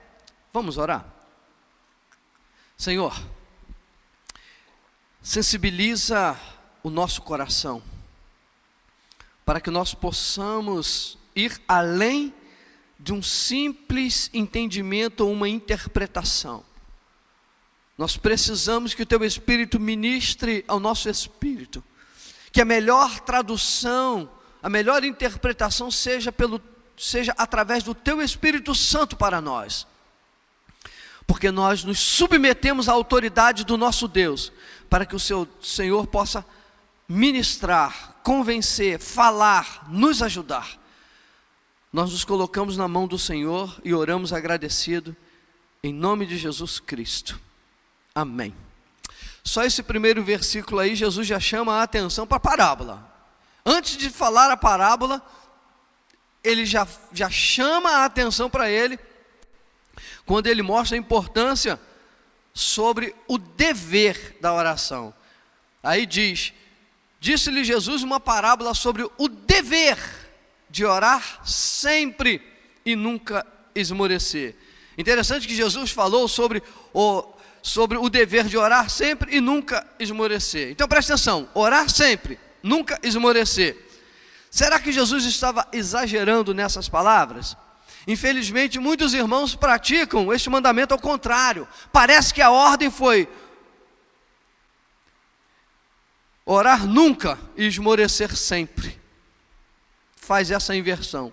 Vamos orar. Senhor, sensibiliza o nosso coração, para que nós possamos ir além de um simples entendimento ou uma interpretação. Nós precisamos que o Teu Espírito ministre ao nosso espírito, que a melhor tradução, a melhor interpretação seja através do Teu Espírito Santo para nós, porque nós nos submetemos à autoridade do nosso Deus, para que o Senhor possa ministrar, convencer, falar, nos ajudar. Nós nos colocamos na mão do Senhor e oramos agradecido, em nome de Jesus Cristo. Amém. Só esse primeiro versículo aí, Jesus já chama a atenção para a parábola. Antes de falar a parábola, ele já chama a atenção para ele, quando ele mostra a importância sobre o dever da oração. Aí diz: disse-lhe Jesus uma parábola sobre o dever de orar sempre e nunca esmorecer. Interessante que Jesus falou sobre o dever de orar sempre e nunca esmorecer. Então presta atenção: orar sempre, nunca esmorecer. Será que Jesus estava exagerando nessas palavras? Infelizmente, muitos irmãos praticam este mandamento ao contrário. Parece que a ordem foi orar nunca e esmorecer sempre. Faz essa inversão.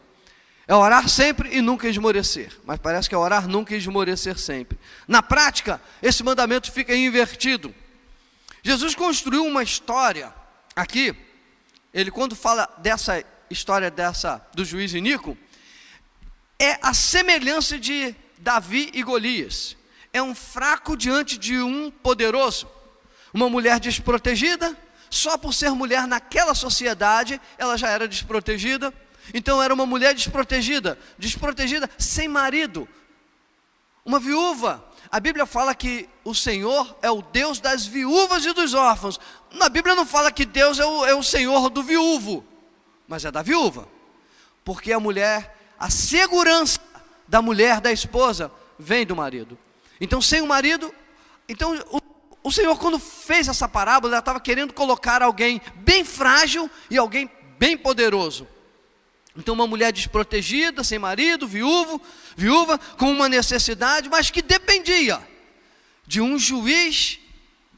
É orar sempre e nunca esmorecer. Mas parece que é orar nunca e esmorecer sempre. Na prática, esse mandamento fica invertido. Jesus construiu uma história aqui. Ele, quando fala dessa história do juiz iníquo, é a semelhança de Davi e Golias. É um fraco diante de um poderoso. Uma mulher desprotegida, só por ser mulher naquela sociedade, ela já era desprotegida. Então era uma mulher desprotegida sem marido, uma viúva. A Bíblia fala que o Senhor é o Deus das viúvas e dos órfãos. Na Bíblia não fala que Deus é o Senhor do viúvo, mas é da viúva, porque a mulher, a segurança da mulher, da esposa, vem do marido. Então sem o marido, então o Senhor, quando fez essa parábola, estava querendo colocar alguém bem frágil e alguém bem poderoso. Então uma mulher desprotegida, sem marido, viúva, com uma necessidade, mas que dependia de um juiz,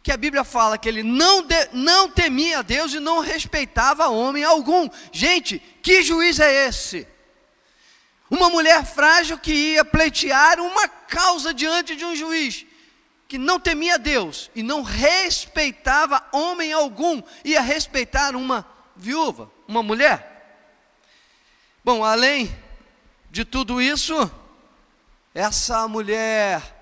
que a Bíblia fala que ele não temia a Deus e não respeitava homem algum. Gente, que juiz é esse? Uma mulher frágil que ia pleitear uma causa diante de um juiz, que não temia Deus e não respeitava homem algum, ia respeitar uma viúva, uma mulher. Bom, além de tudo isso, essa mulher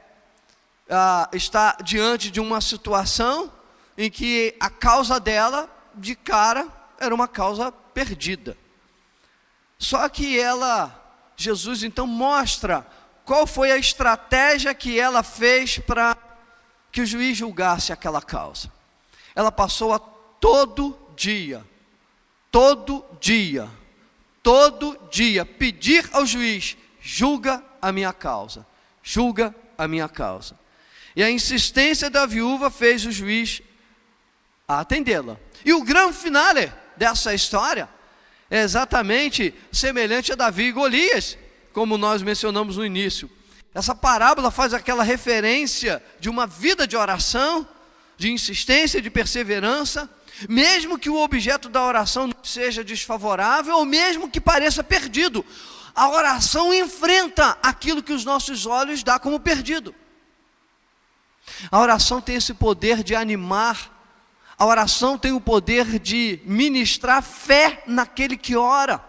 está diante de uma situação em que a causa dela, de cara, era uma causa perdida. Só que Jesus então mostra qual foi a estratégia que ela fez para que o juiz julgasse aquela causa. Ela passou a todo dia pedir ao juiz: julga a minha causa. E a insistência da viúva fez o juiz atendê-la. E o grande finale dessa história é exatamente semelhante a Davi e Golias, como nós mencionamos no início. Essa parábola faz aquela referência de uma vida de oração, de insistência, de perseverança, mesmo que o objeto da oração não seja desfavorável, ou mesmo que pareça perdido. A oração enfrenta aquilo que os nossos olhos dão como perdido. A oração tem esse poder de animar. A oração tem o poder de ministrar fé naquele que ora.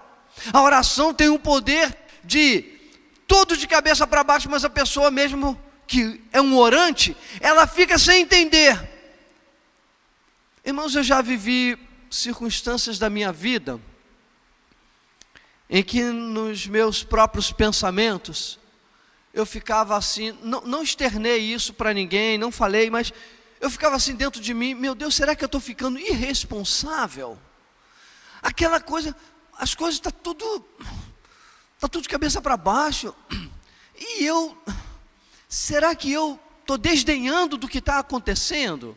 A oração tem o poder de, todo de cabeça para baixo, mas a pessoa mesmo que é um orante, ela fica sem entender. Irmãos, eu já vivi circunstâncias da minha vida em que nos meus próprios pensamentos eu ficava assim, não externei isso para ninguém, não falei, mas eu ficava assim dentro de mim: meu Deus, será que eu estou ficando irresponsável? Aquela coisa, as coisas está tudo de cabeça para baixo, e será que eu estou desdenhando do que está acontecendo?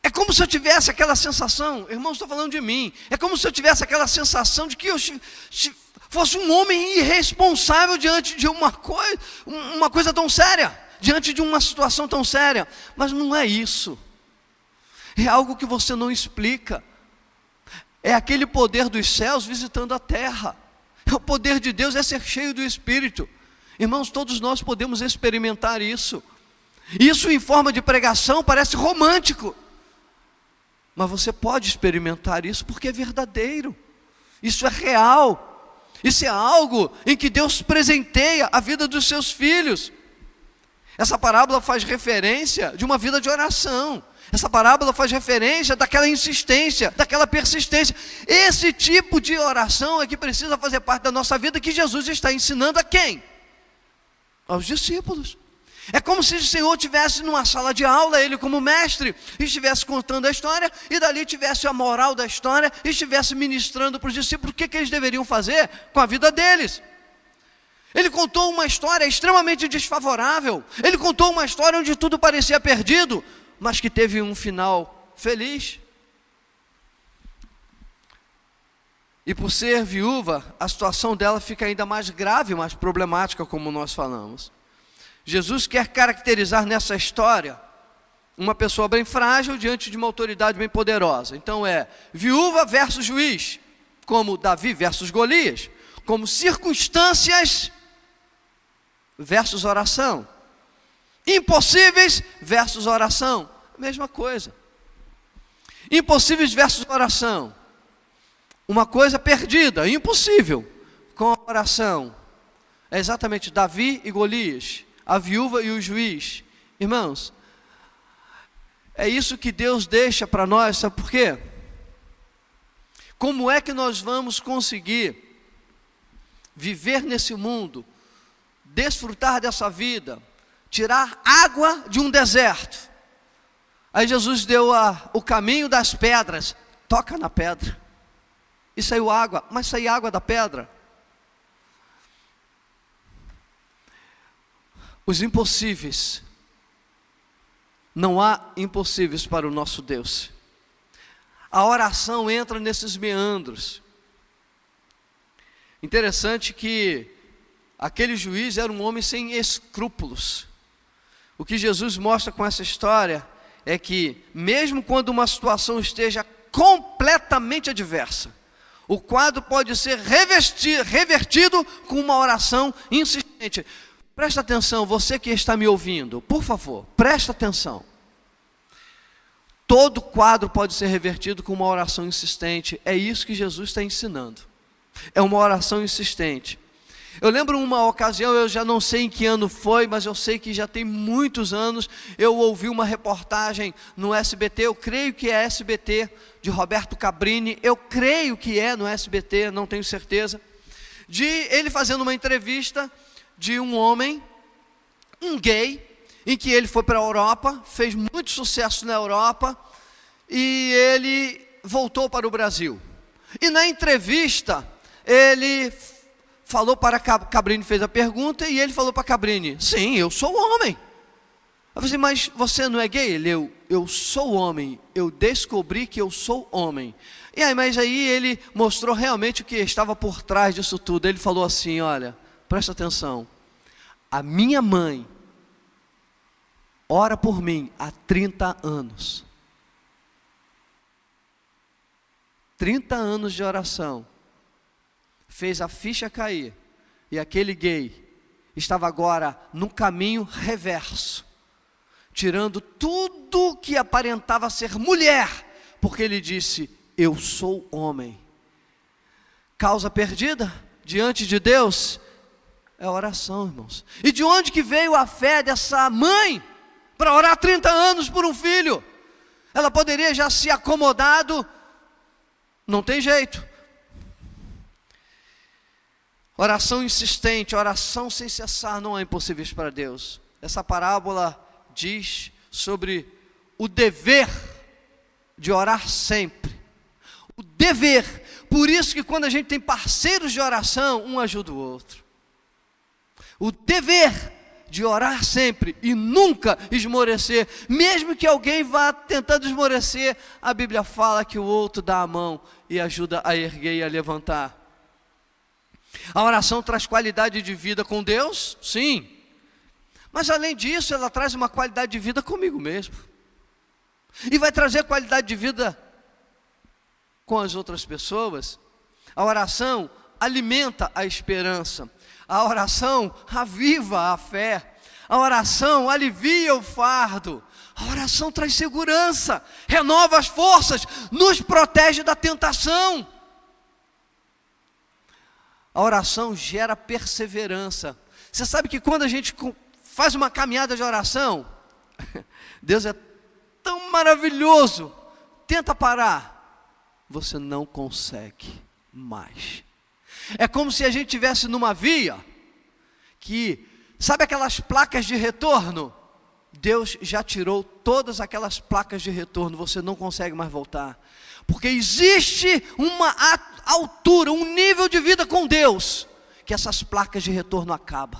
É como se eu tivesse aquela sensação, irmãos, estou falando de mim, é como se eu tivesse aquela sensação de que eu fosse um homem irresponsável diante de uma coisa tão séria, diante de uma situação tão séria. Mas não é isso, é algo que você não explica, é aquele poder dos céus visitando a terra. O poder de Deus é ser cheio do Espírito. Irmãos, todos nós podemos experimentar isso. Isso em forma de pregação parece romântico, mas você pode experimentar isso porque é verdadeiro. Isso é real. Isso é algo em que Deus presenteia a vida dos seus filhos. Essa parábola faz referência de uma vida de oração. Essa parábola faz referência daquela insistência, daquela persistência. Esse tipo de oração é que precisa fazer parte da nossa vida, que Jesus está ensinando a quem? Aos discípulos. É como se o Senhor estivesse numa sala de aula, Ele como mestre, estivesse contando a história, e dali tivesse a moral da história, e estivesse ministrando para os discípulos o que eles deveriam fazer com a vida deles. Ele contou uma história extremamente desfavorável. Ele contou uma história onde tudo parecia perdido, mas que teve um final feliz. E por ser viúva, a situação dela fica ainda mais grave, mais problemática, como nós falamos. Jesus quer caracterizar nessa história uma pessoa bem frágil diante de uma autoridade bem poderosa. Então é viúva versus juiz, como Davi versus Golias, como circunstâncias versus oração, impossíveis versus oração, mesma coisa. Impossíveis versus oração, uma coisa perdida, impossível, com a oração. É exatamente Davi e Golias, a viúva e o juiz. Irmãos, É isso que Deus deixa para nós, sabe por quê? Como é que nós vamos conseguir viver nesse mundo, desfrutar dessa vida, tirar água de um deserto? Aí Jesus deu o caminho das pedras, toca na pedra, e saiu água, mas saiu água da pedra. Os impossíveis, não há impossíveis para o nosso Deus. A oração entra nesses meandros. Interessante que aquele juiz era um homem sem escrúpulos. O que Jesus mostra com essa história é que, mesmo quando uma situação esteja completamente adversa, o quadro pode ser revertido com uma oração insistente. Presta atenção, você que está me ouvindo, por favor, presta atenção. Todo quadro pode ser revertido com uma oração insistente. É isso que Jesus está ensinando. É uma oração insistente. Eu lembro uma ocasião, eu já não sei em que ano foi, mas eu sei que já tem muitos anos, eu ouvi uma reportagem no SBT, eu creio que é SBT, de Roberto Cabrini, eu creio que é no SBT, não tenho certeza, de ele fazendo uma entrevista de um homem, um gay, em que ele foi para a Europa, fez muito sucesso na Europa, e ele voltou para o Brasil. E na entrevista, ele falou para Cabrini, fez a pergunta, e ele falou para Cabrini: sim, eu sou homem. Eu falei: mas você não é gay? Ele: eu sou homem, eu descobri que eu sou homem. E aí, mas aí ele mostrou realmente o que estava por trás disso tudo. Ele falou assim: olha, presta atenção, a minha mãe ora por mim há 30 anos. 30 anos de oração fez a ficha cair, e aquele gay estava agora no caminho reverso, tirando tudo que aparentava ser mulher, porque ele disse: eu sou homem. Causa perdida diante de Deus é oração, irmãos. E de onde que veio a fé dessa mãe para orar 30 anos por um filho? Ela poderia já se acomodado, não tem jeito. Oração insistente, oração sem cessar, não há impossíveis para Deus. Essa parábola diz sobre o dever de orar sempre. O dever. Por isso que quando a gente tem parceiros de oração, um ajuda o outro. O dever de orar sempre e nunca esmorecer. Mesmo que alguém vá tentando esmorecer, a Bíblia fala que o outro dá a mão e ajuda a erguer e a levantar. A oração traz qualidade de vida com Deus? Sim. Mas além disso, ela traz uma qualidade de vida comigo mesmo. E vai trazer qualidade de vida com as outras pessoas. A oração alimenta a esperança. A oração aviva a fé. A oração alivia o fardo. A oração traz segurança, renova as forças, nos protege da tentação. A oração gera perseverança. Você sabe que quando a gente faz uma caminhada de oração, Deus é tão maravilhoso. Tenta parar, você não consegue mais. É como se a gente estivesse numa via que, sabe aquelas placas de retorno? Deus já tirou todas aquelas placas de retorno, você não consegue mais voltar. Porque existe uma altura, um nível de vida com Deus, que essas placas de retorno acabam.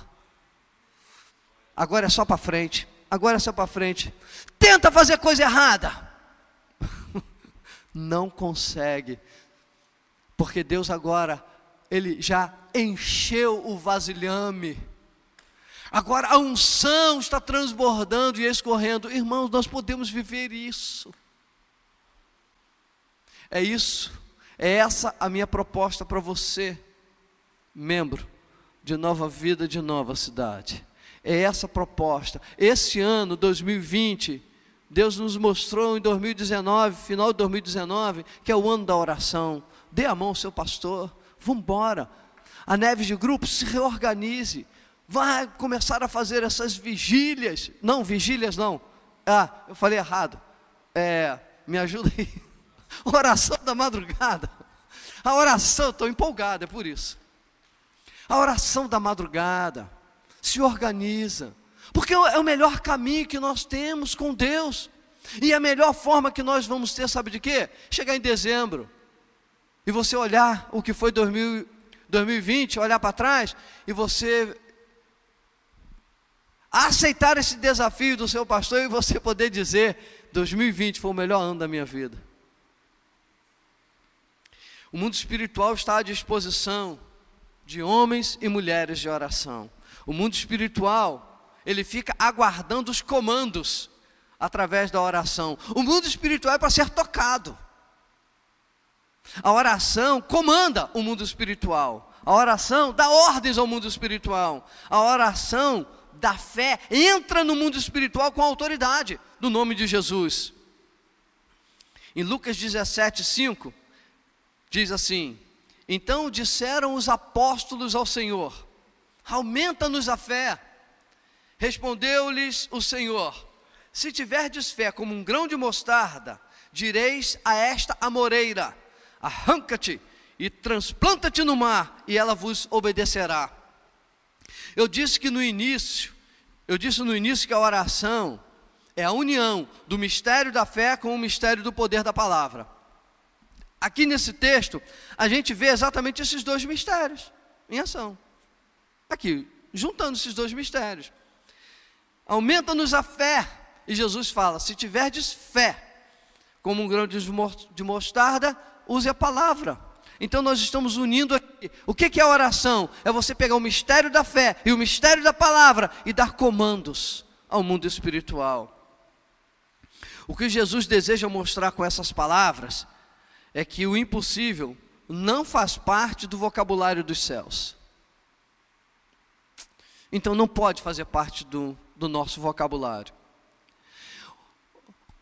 Agora é só para frente, agora é só para frente. Tenta fazer coisa errada. Não consegue. Porque Deus agora, Ele já encheu o vasilhame. Agora a unção está transbordando e escorrendo. Irmãos, nós podemos viver isso. É isso, é essa a minha proposta para você, membro de Nova Vida, de Nova Cidade. É essa a proposta. Esse ano, 2020, Deus nos mostrou em 2019, final de 2019, que é o ano da oração. Dê a mão ao seu pastor, vamos embora. A Neves de Grupo, se reorganize. Vai começar a fazer essas vigílias. Não, vigílias não. Eu falei errado. Me ajuda aí. Oração da madrugada. A oração, estou empolgado, é por isso. A oração da madrugada. Se organiza. Porque é o melhor caminho que nós temos com Deus. E a melhor forma que nós vamos ter, sabe de quê? Chegar em dezembro. E você olhar o que foi 2020, olhar para trás. E você aceitar esse desafio do seu pastor. E você poder dizer, 2020 foi o melhor ano da minha vida. O mundo espiritual está à disposição de homens e mulheres de oração. O mundo espiritual, ele fica aguardando os comandos através da oração. O mundo espiritual é para ser tocado. A oração comanda o mundo espiritual. A oração dá ordens ao mundo espiritual. A oração da fé entra no mundo espiritual com autoridade, no nome de Jesus. Em Lucas 17:5, diz assim: então disseram os apóstolos ao Senhor, aumenta-nos a fé. Respondeu-lhes o Senhor: se tiverdes fé como um grão de mostarda, direis a esta amoreira: arranca-te e transplanta-te no mar, e ela vos obedecerá. Eu disse no início que a oração é a união do mistério da fé com o mistério do poder da palavra. Aqui nesse texto, a gente vê exatamente esses dois mistérios em ação. Aqui, juntando esses dois mistérios. Aumenta-nos a fé. E Jesus fala: se tiverdes fé, como um grão de mostarda, use a palavra. Então nós estamos unindo aqui. O que é a oração? É você pegar o mistério da fé e o mistério da palavra e dar comandos ao mundo espiritual. O que Jesus deseja mostrar com essas palavras é que o impossível não faz parte do vocabulário dos céus. Então não pode fazer parte do nosso vocabulário.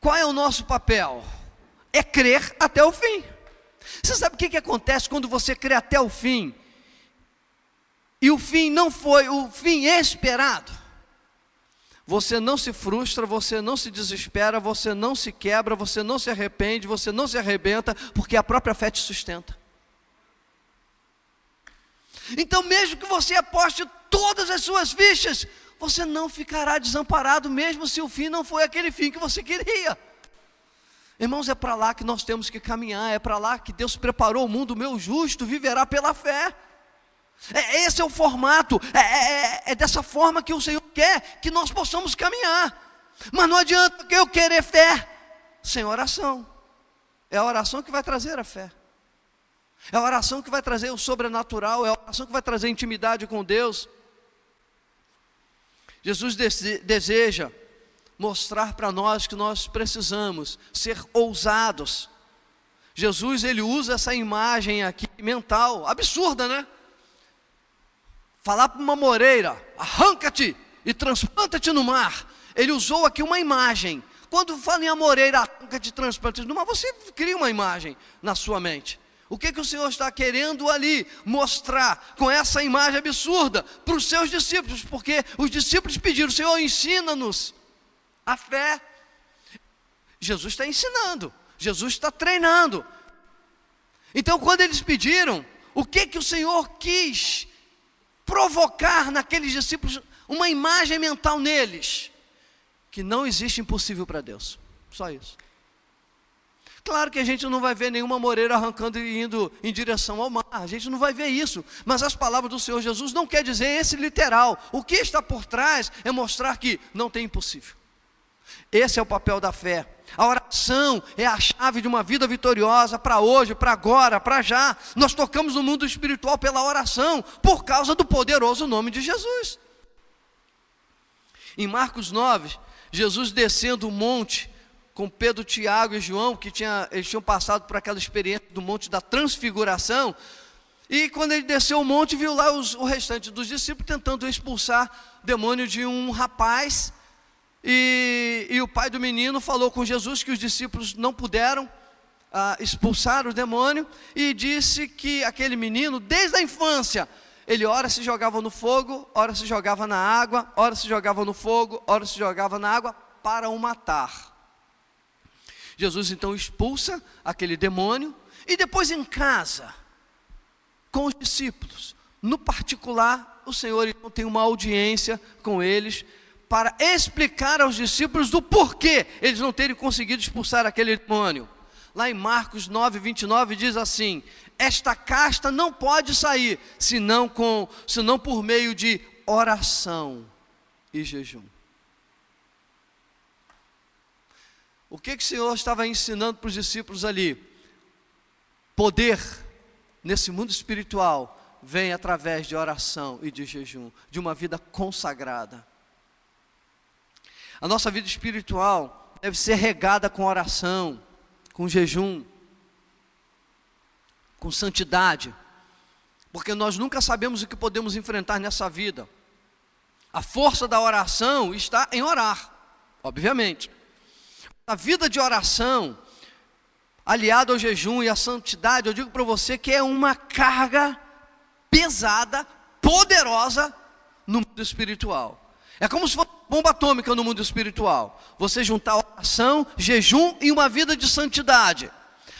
Qual é o nosso papel? É crer até o fim. Você sabe o que acontece quando você crê até o fim? E o fim não foi o fim esperado. Você não se frustra, você não se desespera, você não se quebra, você não se arrepende, você não se arrebenta, porque a própria fé te sustenta. Então mesmo que você aposte todas as suas fichas, você não ficará desamparado, mesmo se o fim não foi aquele fim que você queria. Irmãos, é para lá que nós temos que caminhar, é para lá que Deus preparou o mundo. O meu justo viverá pela fé. Esse é o formato, é dessa forma que o Senhor quer que nós possamos caminhar. Mas não adianta eu querer fé sem oração. É a oração que vai trazer a fé. É a oração que vai trazer o sobrenatural, é a oração que vai trazer intimidade com Deus. Jesus deseja mostrar para nós que nós precisamos ser ousados. Jesus, ele usa essa imagem aqui mental, absurda, né? Falar para uma moreira: arranca-te e transplanta-te no mar. Ele usou aqui uma imagem. Quando fala em amoreira, arranca-te e transplanta-te no mar, você cria uma imagem na sua mente. O que o Senhor está querendo ali mostrar com essa imagem absurda para os seus discípulos? Porque os discípulos pediram: Senhor, ensina-nos a fé. Jesus está ensinando, Jesus está treinando. Então quando eles pediram, o que o Senhor quis provocar naqueles discípulos? Uma imagem mental neles, que não existe impossível para Deus. Só isso. Claro que a gente não vai ver nenhuma moreira arrancando e indo em direção ao mar, a gente não vai ver isso, mas as palavras do Senhor Jesus não quer dizer esse literal. O que está por trás é mostrar que não tem impossível. Esse é o papel da fé. A oração é a chave de uma vida vitoriosa para hoje, para agora, para já. Nós tocamos no mundo espiritual pela oração, por causa do poderoso nome de Jesus. Em Marcos 9, Jesus descendo o monte com Pedro, Tiago e João, eles tinham passado por aquela experiência do monte da transfiguração. E quando ele desceu o monte, viu lá o restante dos discípulos tentando expulsar o demônio de um rapaz. E o pai do menino falou com Jesus que os discípulos não puderam expulsar o demônio, e disse que aquele menino, desde a infância, ele ora se jogava no fogo, ora se jogava na água, ora se jogava no fogo, ora se jogava na água para o matar. Jesus então expulsa aquele demônio, e depois em casa, com os discípulos, no particular, o Senhor então tem uma audiência com eles, para explicar aos discípulos do porquê eles não terem conseguido expulsar aquele demônio. Lá em Marcos 9, 29 diz assim: esta casta não pode sair, senão por meio de oração e jejum. O que o Senhor estava ensinando para os discípulos ali? Poder nesse mundo espiritual vem através de oração e de jejum, de uma vida consagrada. A nossa vida espiritual deve ser regada com oração, com jejum, com santidade, porque nós nunca sabemos o que podemos enfrentar nessa vida. A força da oração está em orar, obviamente. A vida de oração, aliada ao jejum e à santidade, eu digo para você que é uma carga pesada, poderosa no mundo espiritual. É como se fosse uma bomba atômica no mundo espiritual. Você juntar oração, jejum e uma vida de santidade.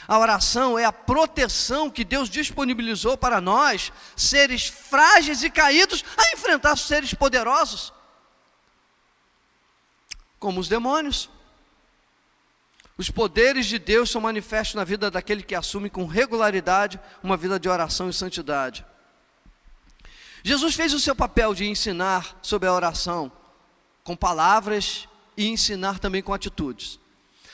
A oração é a proteção que Deus disponibilizou para nós, seres frágeis e caídos, a enfrentar seres poderosos, como os demônios. Os poderes de Deus são manifestos na vida daquele que assume com regularidade uma vida de oração e santidade. Jesus fez o seu papel de ensinar sobre a oração com palavras e ensinar também com atitudes.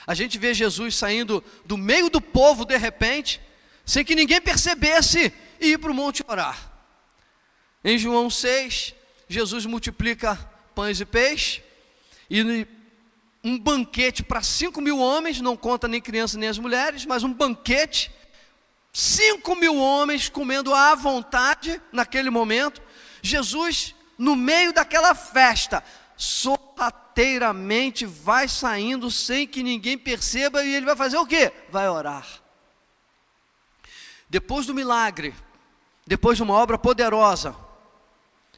A gente vê Jesus saindo do meio do povo de repente, sem que ninguém percebesse, e ir para o monte orar. Em João 6, Jesus multiplica pães e peixe, e um banquete para 5.000 homens, não conta nem crianças nem as mulheres, mas um banquete, 5.000 homens comendo à vontade naquele momento. Jesus, no meio daquela festa, sorrateiramente vai saindo sem que ninguém perceba, e ele vai fazer o quê? Vai orar. Depois do milagre, depois de uma obra poderosa,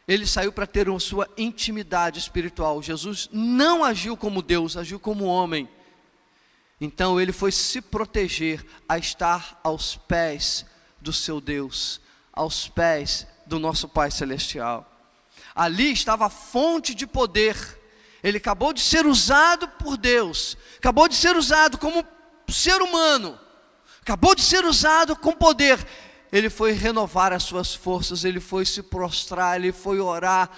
ele saiu para ter a sua intimidade espiritual. Jesus não agiu como Deus, agiu como homem. Então ele foi se proteger a estar aos pés do seu Deus, aos pés do nosso Pai Celestial. Ali estava a fonte de poder. Ele acabou de ser usado por Deus, acabou de ser usado como ser humano, acabou de ser usado com poder. Ele foi renovar as suas forças, ele foi se prostrar, ele foi orar,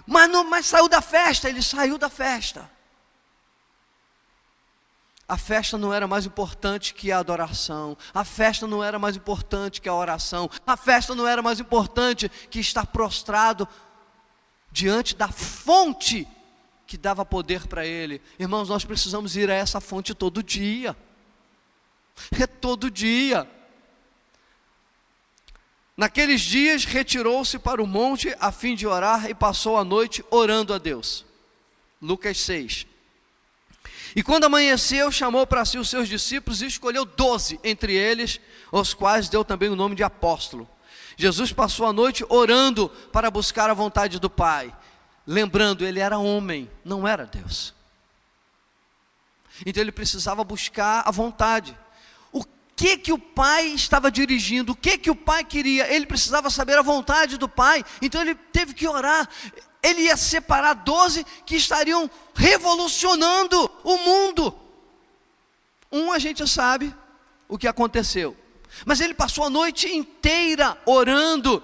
mas saiu da festa, ele saiu da festa. A festa não era mais importante que a adoração, a festa não era mais importante que a oração, a festa não era mais importante que estar prostrado diante da fonte que dava poder para ele. Irmãos, nós precisamos ir a essa fonte todo dia, todo dia. Naqueles dias retirou-se para o monte a fim de orar e passou a noite orando a Deus. Lucas 6. E quando amanheceu, chamou para si os seus discípulos e escolheu 12 entre eles, aos quais deu também o nome de apóstolo. Jesus passou a noite orando para buscar a vontade do Pai. Lembrando, ele era homem, não era Deus. Então ele precisava buscar a vontade. O que o Pai estava dirigindo? O que o Pai queria? Ele precisava saber a vontade do Pai. Então ele teve que orar. Ele ia separar 12 que estariam revolucionando o mundo. A gente sabe o que aconteceu, mas ele passou a noite inteira orando.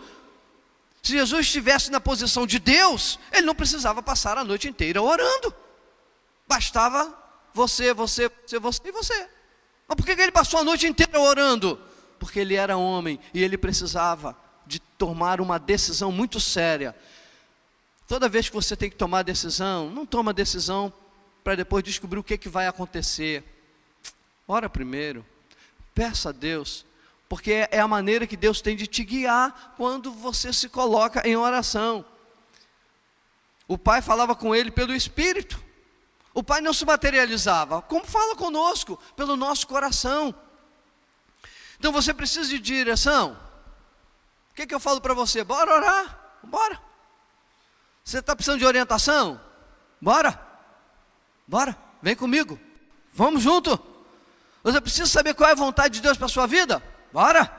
Se Jesus estivesse na posição de Deus, ele não precisava passar a noite inteira orando. Bastava você e você. Mas por que ele passou a noite inteira orando? Porque ele era homem e ele precisava de tomar uma decisão muito séria. Toda vez que você tem que tomar decisão, não toma decisão para depois descobrir o que vai acontecer. Ora primeiro, peça a Deus, porque é a maneira que Deus tem de te guiar quando você se coloca em oração. O Pai falava com ele pelo Espírito. O Pai não se materializava, como fala conosco, pelo nosso coração. Então você precisa de direção. O que eu falo para você? Bora orar, bora. Você está precisando de orientação? Bora, vem comigo, vamos junto. Você precisa saber qual é a vontade de Deus para a sua vida? Bora!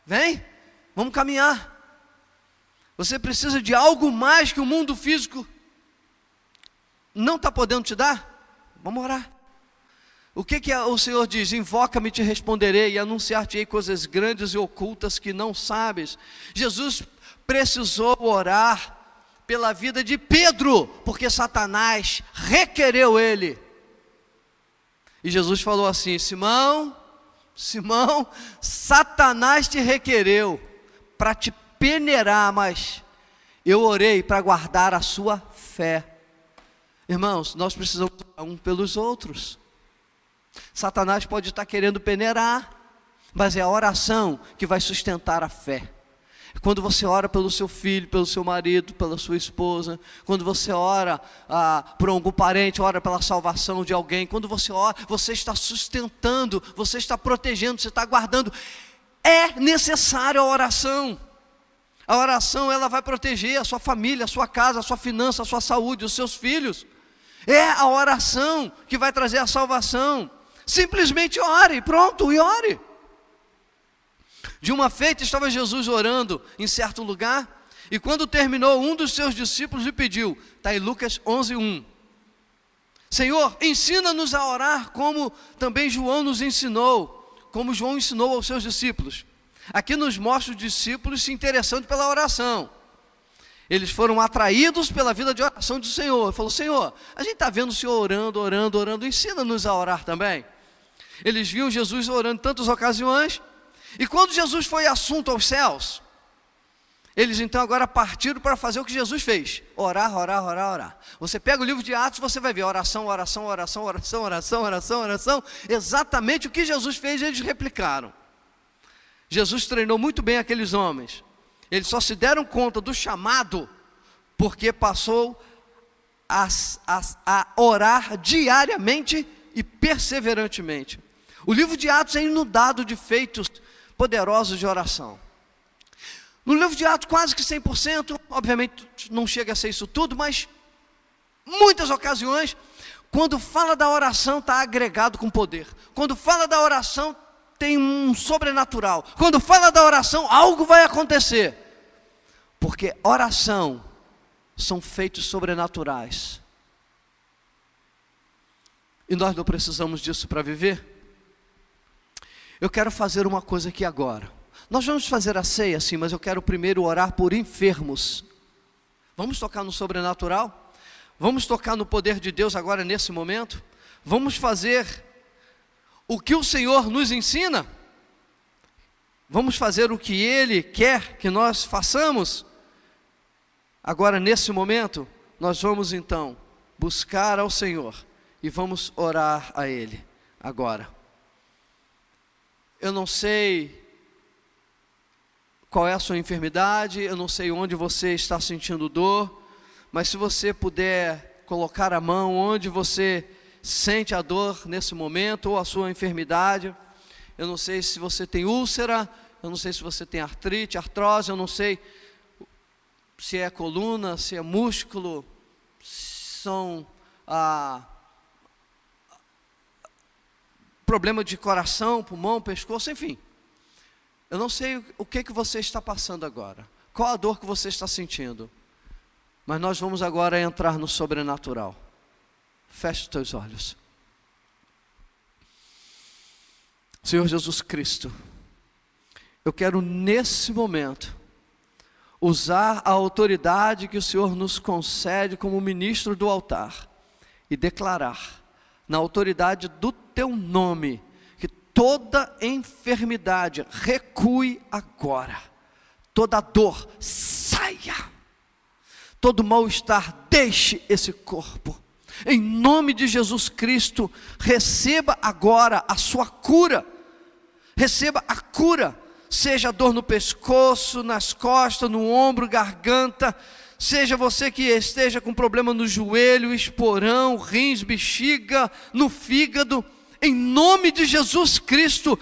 Vem! Vamos caminhar. Você precisa de algo mais que o mundo físico não está podendo te dar? Vamos orar. O que o Senhor diz? Invoca-me e te responderei, e anunciar-te-ei coisas grandes e ocultas que não sabes. Jesus precisou orar pela vida de Pedro, porque Satanás requereu ele. E Jesus falou assim: Simão, Simão, Satanás te requereu para te peneirar, mas eu orei para guardar a sua fé. Irmãos, nós precisamos orar um pelos outros. Satanás pode estar querendo peneirar, mas é a oração que vai sustentar a fé. Quando você ora pelo seu filho, pelo seu marido, pela sua esposa, quando você ora por algum parente, ora pela salvação de alguém, quando você ora, você está sustentando, você está protegendo, você está guardando. É necessária a oração. A oração, ela vai proteger a sua família, a sua casa, a sua finança, a sua saúde, os seus filhos. É a oração que vai trazer a salvação. Simplesmente ore, pronto, e ore. De uma feita estava Jesus orando em certo lugar, e quando terminou, um dos seus discípulos lhe pediu, está em Lucas 11:1. Senhor, ensina-nos a orar como também João nos ensinou, como João ensinou aos seus discípulos. Aqui nos mostra os discípulos se interessando pela oração. Eles foram atraídos pela vida de oração do Senhor. Ele falou: Senhor, a gente está vendo o Senhor orando, ensina-nos a orar também. Eles viam Jesus orando em tantas ocasiões, e quando Jesus foi assunto aos céus, eles então agora partiram para fazer o que Jesus fez: orar. Você pega o livro de Atos, você vai ver oração, exatamente o que Jesus fez, eles replicaram. Jesus treinou muito bem aqueles homens. Eles só se deram conta do chamado porque passou a orar diariamente e perseverantemente. O livro de Atos é inundado de feitos poderosos de oração. No livro de Atos, quase que 100%, obviamente não chega a ser isso tudo, mas muitas ocasiões, quando fala da oração, está agregado com poder. Quando fala da oração, tem um sobrenatural. Quando fala da oração, algo vai acontecer. Porque oração são feitos sobrenaturais. E nós não precisamos disso para viver. Eu quero fazer uma coisa aqui agora. Nós vamos fazer a ceia, sim, mas eu quero primeiro orar por enfermos. Vamos tocar no sobrenatural? Vamos tocar no poder de Deus agora nesse momento? Vamos fazer o que o Senhor nos ensina? Vamos fazer o que Ele quer que nós façamos? Agora nesse momento, nós vamos então buscar ao Senhor e vamos orar a Ele agora. Eu não sei qual é a sua enfermidade, eu não sei onde você está sentindo dor, mas se você puder colocar a mão onde você sente a dor nesse momento, ou a sua enfermidade. Eu não sei se você tem úlcera, eu não sei se você tem artrite, artrose, eu não sei se é coluna, se é músculo, são problema de coração, pulmão, pescoço, enfim. Eu não sei o que você está passando agora, qual a dor que você está sentindo, mas nós vamos agora entrar no sobrenatural. Feche os teus olhos. Senhor Jesus Cristo, eu quero nesse momento usar a autoridade que o Senhor nos concede como ministro do altar e declarar, na autoridade do teu nome, que toda enfermidade recue agora, toda dor saia, todo mal-estar deixe esse corpo. Em nome de Jesus Cristo, receba agora a sua cura. Receba a cura, seja dor no pescoço, nas costas, no ombro, garganta, seja você que esteja com problema no joelho, esporão, rins, bexiga, no fígado, em nome de Jesus Cristo,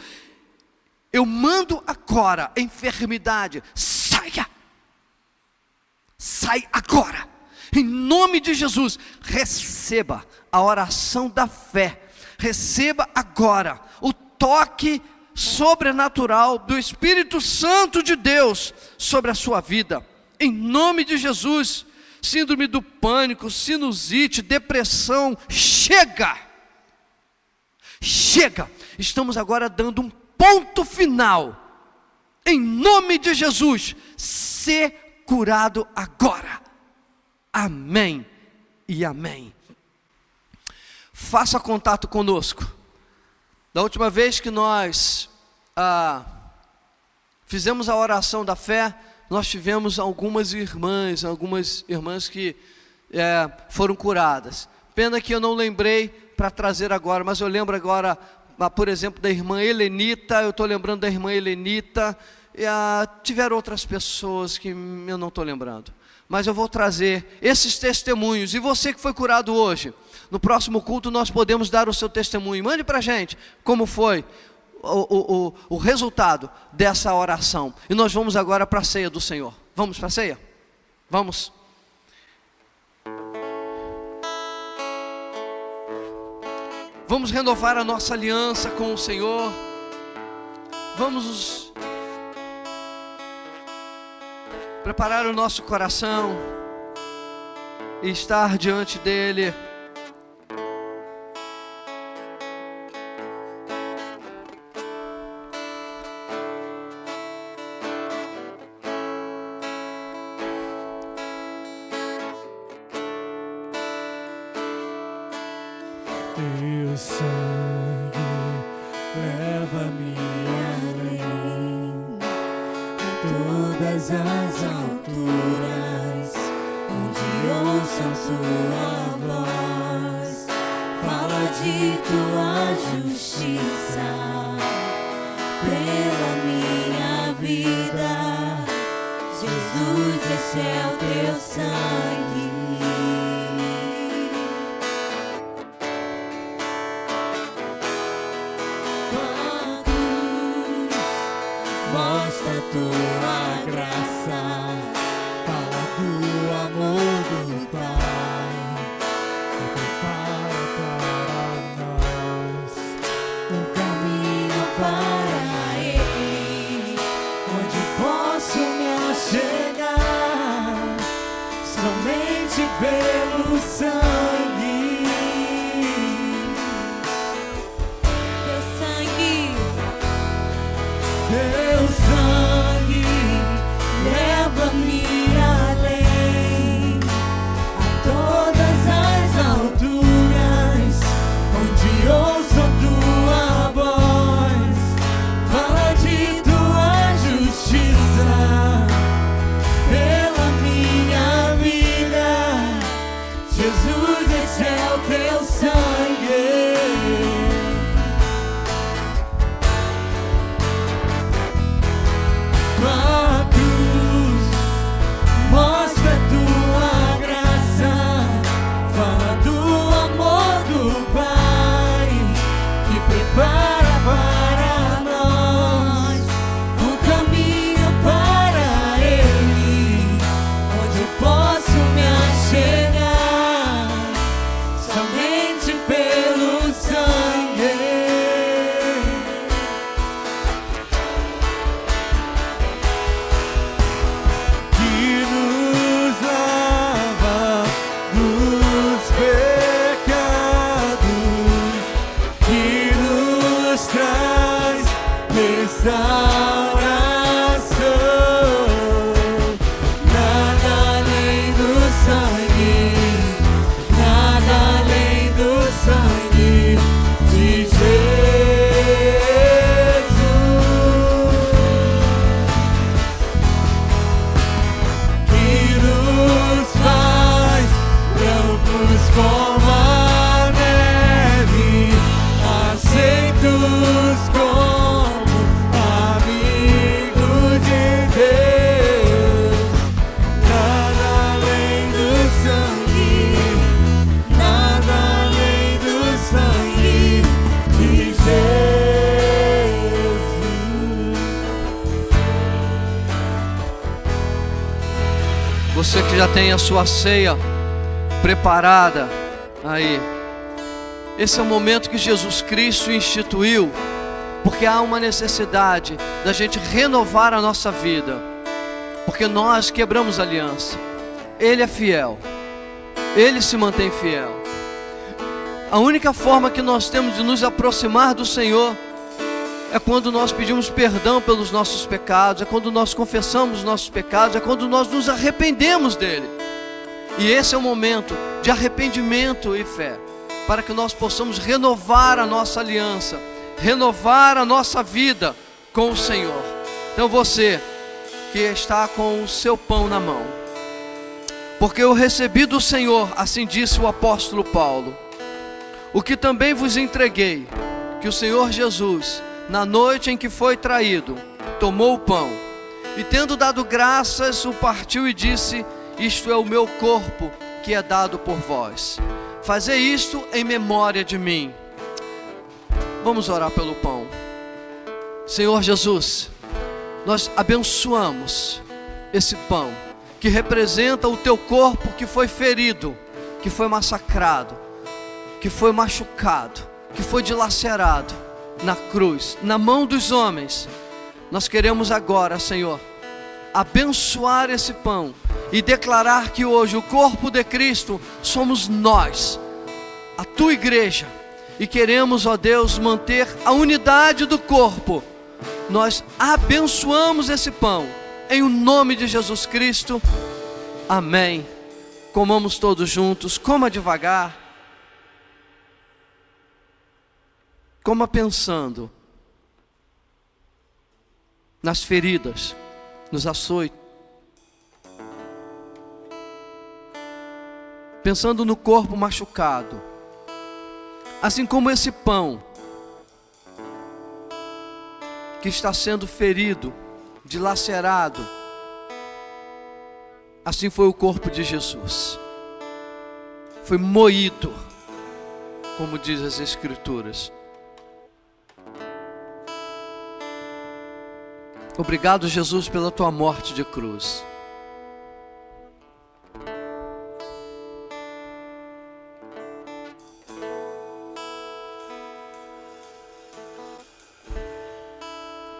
eu mando agora, enfermidade, saia, sai agora, em nome de Jesus. Receba a oração da fé, Receba agora o toque sobrenatural do Espírito Santo de Deus sobre a sua vida, em nome de Jesus. Síndrome do pânico, sinusite, depressão, chega! Chega! Estamos agora dando um ponto final, em nome de Jesus. Ser curado agora, amém e amém. Faça contato conosco. Da última vez que nós fizemos a oração da fé, nós tivemos algumas irmãs que foram curadas. Pena que eu não lembrei para trazer agora, mas eu lembro agora, por exemplo, da irmã Helenita. Eu estou lembrando da irmã Helenita. Tiveram outras pessoas que eu não estou lembrando, mas eu vou trazer esses testemunhos. E você que foi curado hoje, no próximo culto nós podemos dar o seu testemunho. Mande para a gente como foi o resultado dessa oração. E nós vamos agora para a ceia do Senhor. Vamos para a ceia? Vamos. Vamos renovar a nossa aliança com o Senhor. Vamos preparar o nosso coração e estar diante dEle. Teu sangue leva-me além, todas as alturas, onde ouçam tua voz. Fala de tua justiça pela minha vida. Jesus, esse é o teu sangue. Mostra tua graça, fala do amor do Pai, e prepara para nós um caminho para Ele, onde posso me achegar somente pelo sangue. Teu sangue, teu sangue leva-me além, a todas as alturas, onde ouço tua voz. Fala de tua justiça pela minha vida. Jesus, esse é o teu sangue. Tua cruz mostra tua graça, fala do amor do Pai, que prepara para nós um caminho para Ele, onde eu posso me achegar somente pelo sangue. Que nos lava dos pecados, que nos traz restauração. Nada além do sangue, nada além do sangue de Jesus. Que nos faz brancos como a neve, aceitos como amigos de Deus. Nada além do sangue, nada além do sangue de Jesus. Você que já tem a sua ceia preparada aí, esse é o momento que Jesus Cristo instituiu, porque há uma necessidade da gente renovar a nossa vida, porque nós quebramos a aliança. Ele é fiel, Ele se mantém fiel. A única forma que nós temos de nos aproximar do Senhor é quando nós pedimos perdão pelos nossos pecados, é quando nós confessamos os nossos pecados, é quando nós nos arrependemos dele. E esse é o momento de arrependimento e fé, para que nós possamos renovar a nossa aliança, renovar a nossa vida com o Senhor. Então você que está com o seu pão na mão, porque eu recebi do Senhor, assim disse o apóstolo Paulo, o que também vos entreguei, que o Senhor Jesus, na noite em que foi traído, tomou o pão, e tendo dado graças, o partiu e disse: isto é o meu corpo, que é dado por vós. Fazei isto em memória de mim. Vamos orar pelo pão. Senhor Jesus, nós abençoamos esse pão, que representa o teu corpo que foi ferido, que foi massacrado, que foi machucado, que foi dilacerado na cruz, na mão dos homens. Nós queremos agora, Senhor, abençoar esse pão e declarar que hoje o corpo de Cristo somos nós, a tua igreja, e queremos, ó Deus, manter a unidade do corpo. Nós abençoamos esse pão em o nome de Jesus Cristo. Amém. Comamos todos juntos. Coma devagar. Coma pensando nas feridas, nos açoites, pensando no corpo machucado, assim como esse pão que está sendo ferido, dilacerado, assim foi o corpo de Jesus, foi moído, como diz as Escrituras. Obrigado, Jesus, pela tua morte de cruz.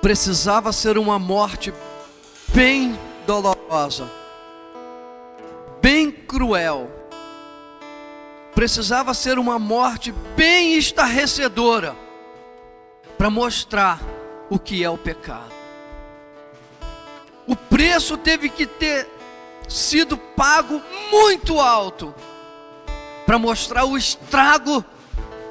Precisava ser uma morte bem dolorosa, bem cruel. Precisava ser uma morte bem estarrecedora, para mostrar o que é o pecado. O preço teve que ter sido pago muito alto, para mostrar o estrago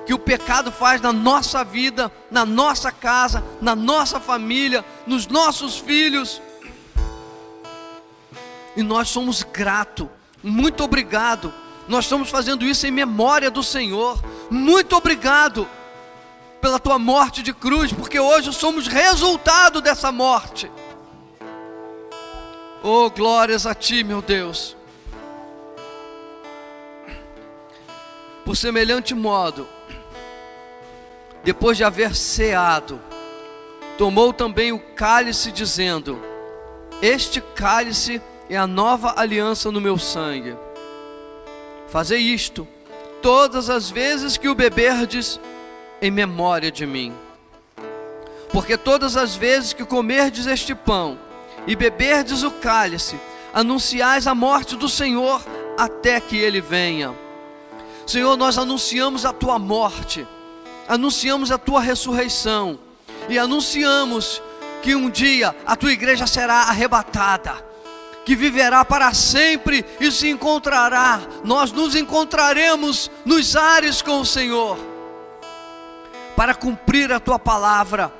que o pecado faz na nossa vida, na nossa casa, na nossa família, nos nossos filhos. E nós somos gratos, muito obrigado. Nós estamos fazendo isso em memória do Senhor. Muito obrigado pela tua morte de cruz, porque hoje somos resultado dessa morte. Oh, glórias a ti, meu Deus. Por semelhante modo, depois de haver ceado, tomou também o cálice, dizendo: este cálice é a nova aliança no meu sangue. Fazei isto todas as vezes que o beberdes, em memória de mim. Porque todas as vezes que comerdes este pão e beberdes o cálice, anunciais a morte do Senhor até que Ele venha. Senhor, nós anunciamos a tua morte, anunciamos a tua ressurreição, e anunciamos que um dia a tua igreja será arrebatada, que viverá para sempre e se encontrará, nós nos encontraremos nos ares com o Senhor, para cumprir a tua palavra.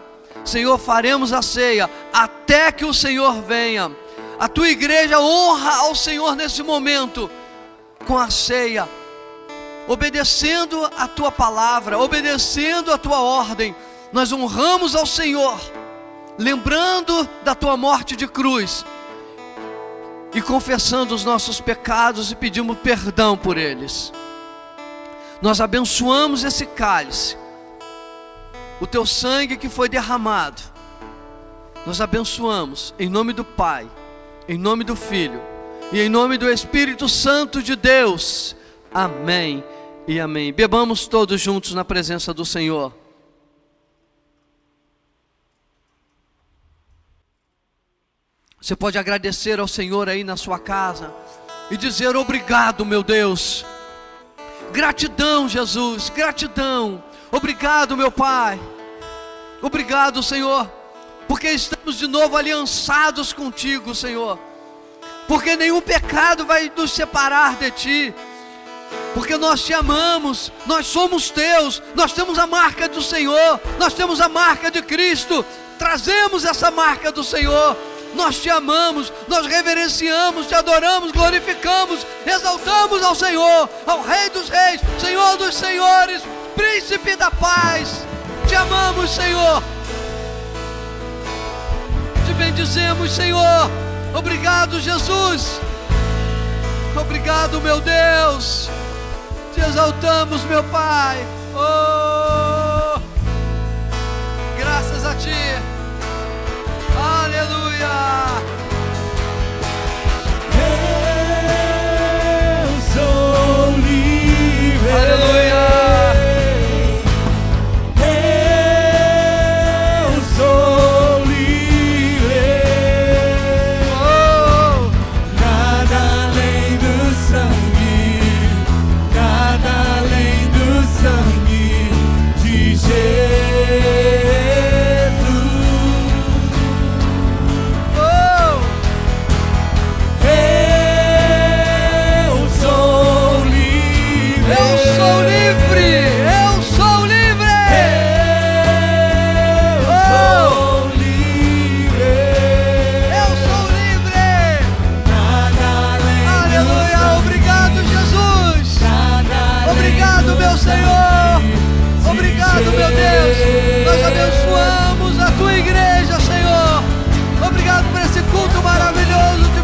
Senhor, faremos a ceia até que o Senhor venha. A tua igreja honra ao Senhor nesse momento, com a ceia, obedecendo a tua palavra, obedecendo a tua ordem. Nós honramos ao Senhor, lembrando da tua morte de cruz, e confessando os nossos pecados e pedimos perdão por eles. Nós abençoamos esse cálice, o teu sangue que foi derramado. Nós abençoamos em nome do Pai, em nome do Filho e em nome do Espírito Santo de Deus. Amém e amém. Bebamos todos juntos na presença do Senhor. Você pode agradecer ao Senhor aí na sua casa e dizer: obrigado, meu Deus. Gratidão, Jesus, gratidão. Obrigado, meu Pai. Obrigado, Senhor, porque estamos de novo aliançados contigo, Senhor. Porque nenhum pecado vai nos separar de Ti. Porque nós Te amamos, nós somos Teus, nós temos a marca do Senhor, nós temos a marca de Cristo, trazemos essa marca do Senhor. Nós Te amamos, nós reverenciamos, Te adoramos, glorificamos, exaltamos ao Senhor, ao Rei dos Reis, Senhor dos Senhores, Príncipe da Paz. Te amamos, Senhor. Te bendizemos, Senhor. Obrigado, Jesus. Obrigado, meu Deus. Te exaltamos, meu Pai. Oh, graças a Ti. Aleluia. Eu sou livre. Aleluia. Eu sou livre. Oh, Nada além do sangue, nada além do sangue de Jesus. oh. Eu sou livre. Eu sou livre. Eu sou livre. Eu sou livre. Eu sou livre. Nada além do Aleluia. sangue, Obrigado, Jesus. nada além Obrigado, do meu Senhor. sangue Obrigado, de meu Deus. Nós Jesus. abençoamos a Tua igreja, Senhor. Obrigado por esse culto maravilhoso de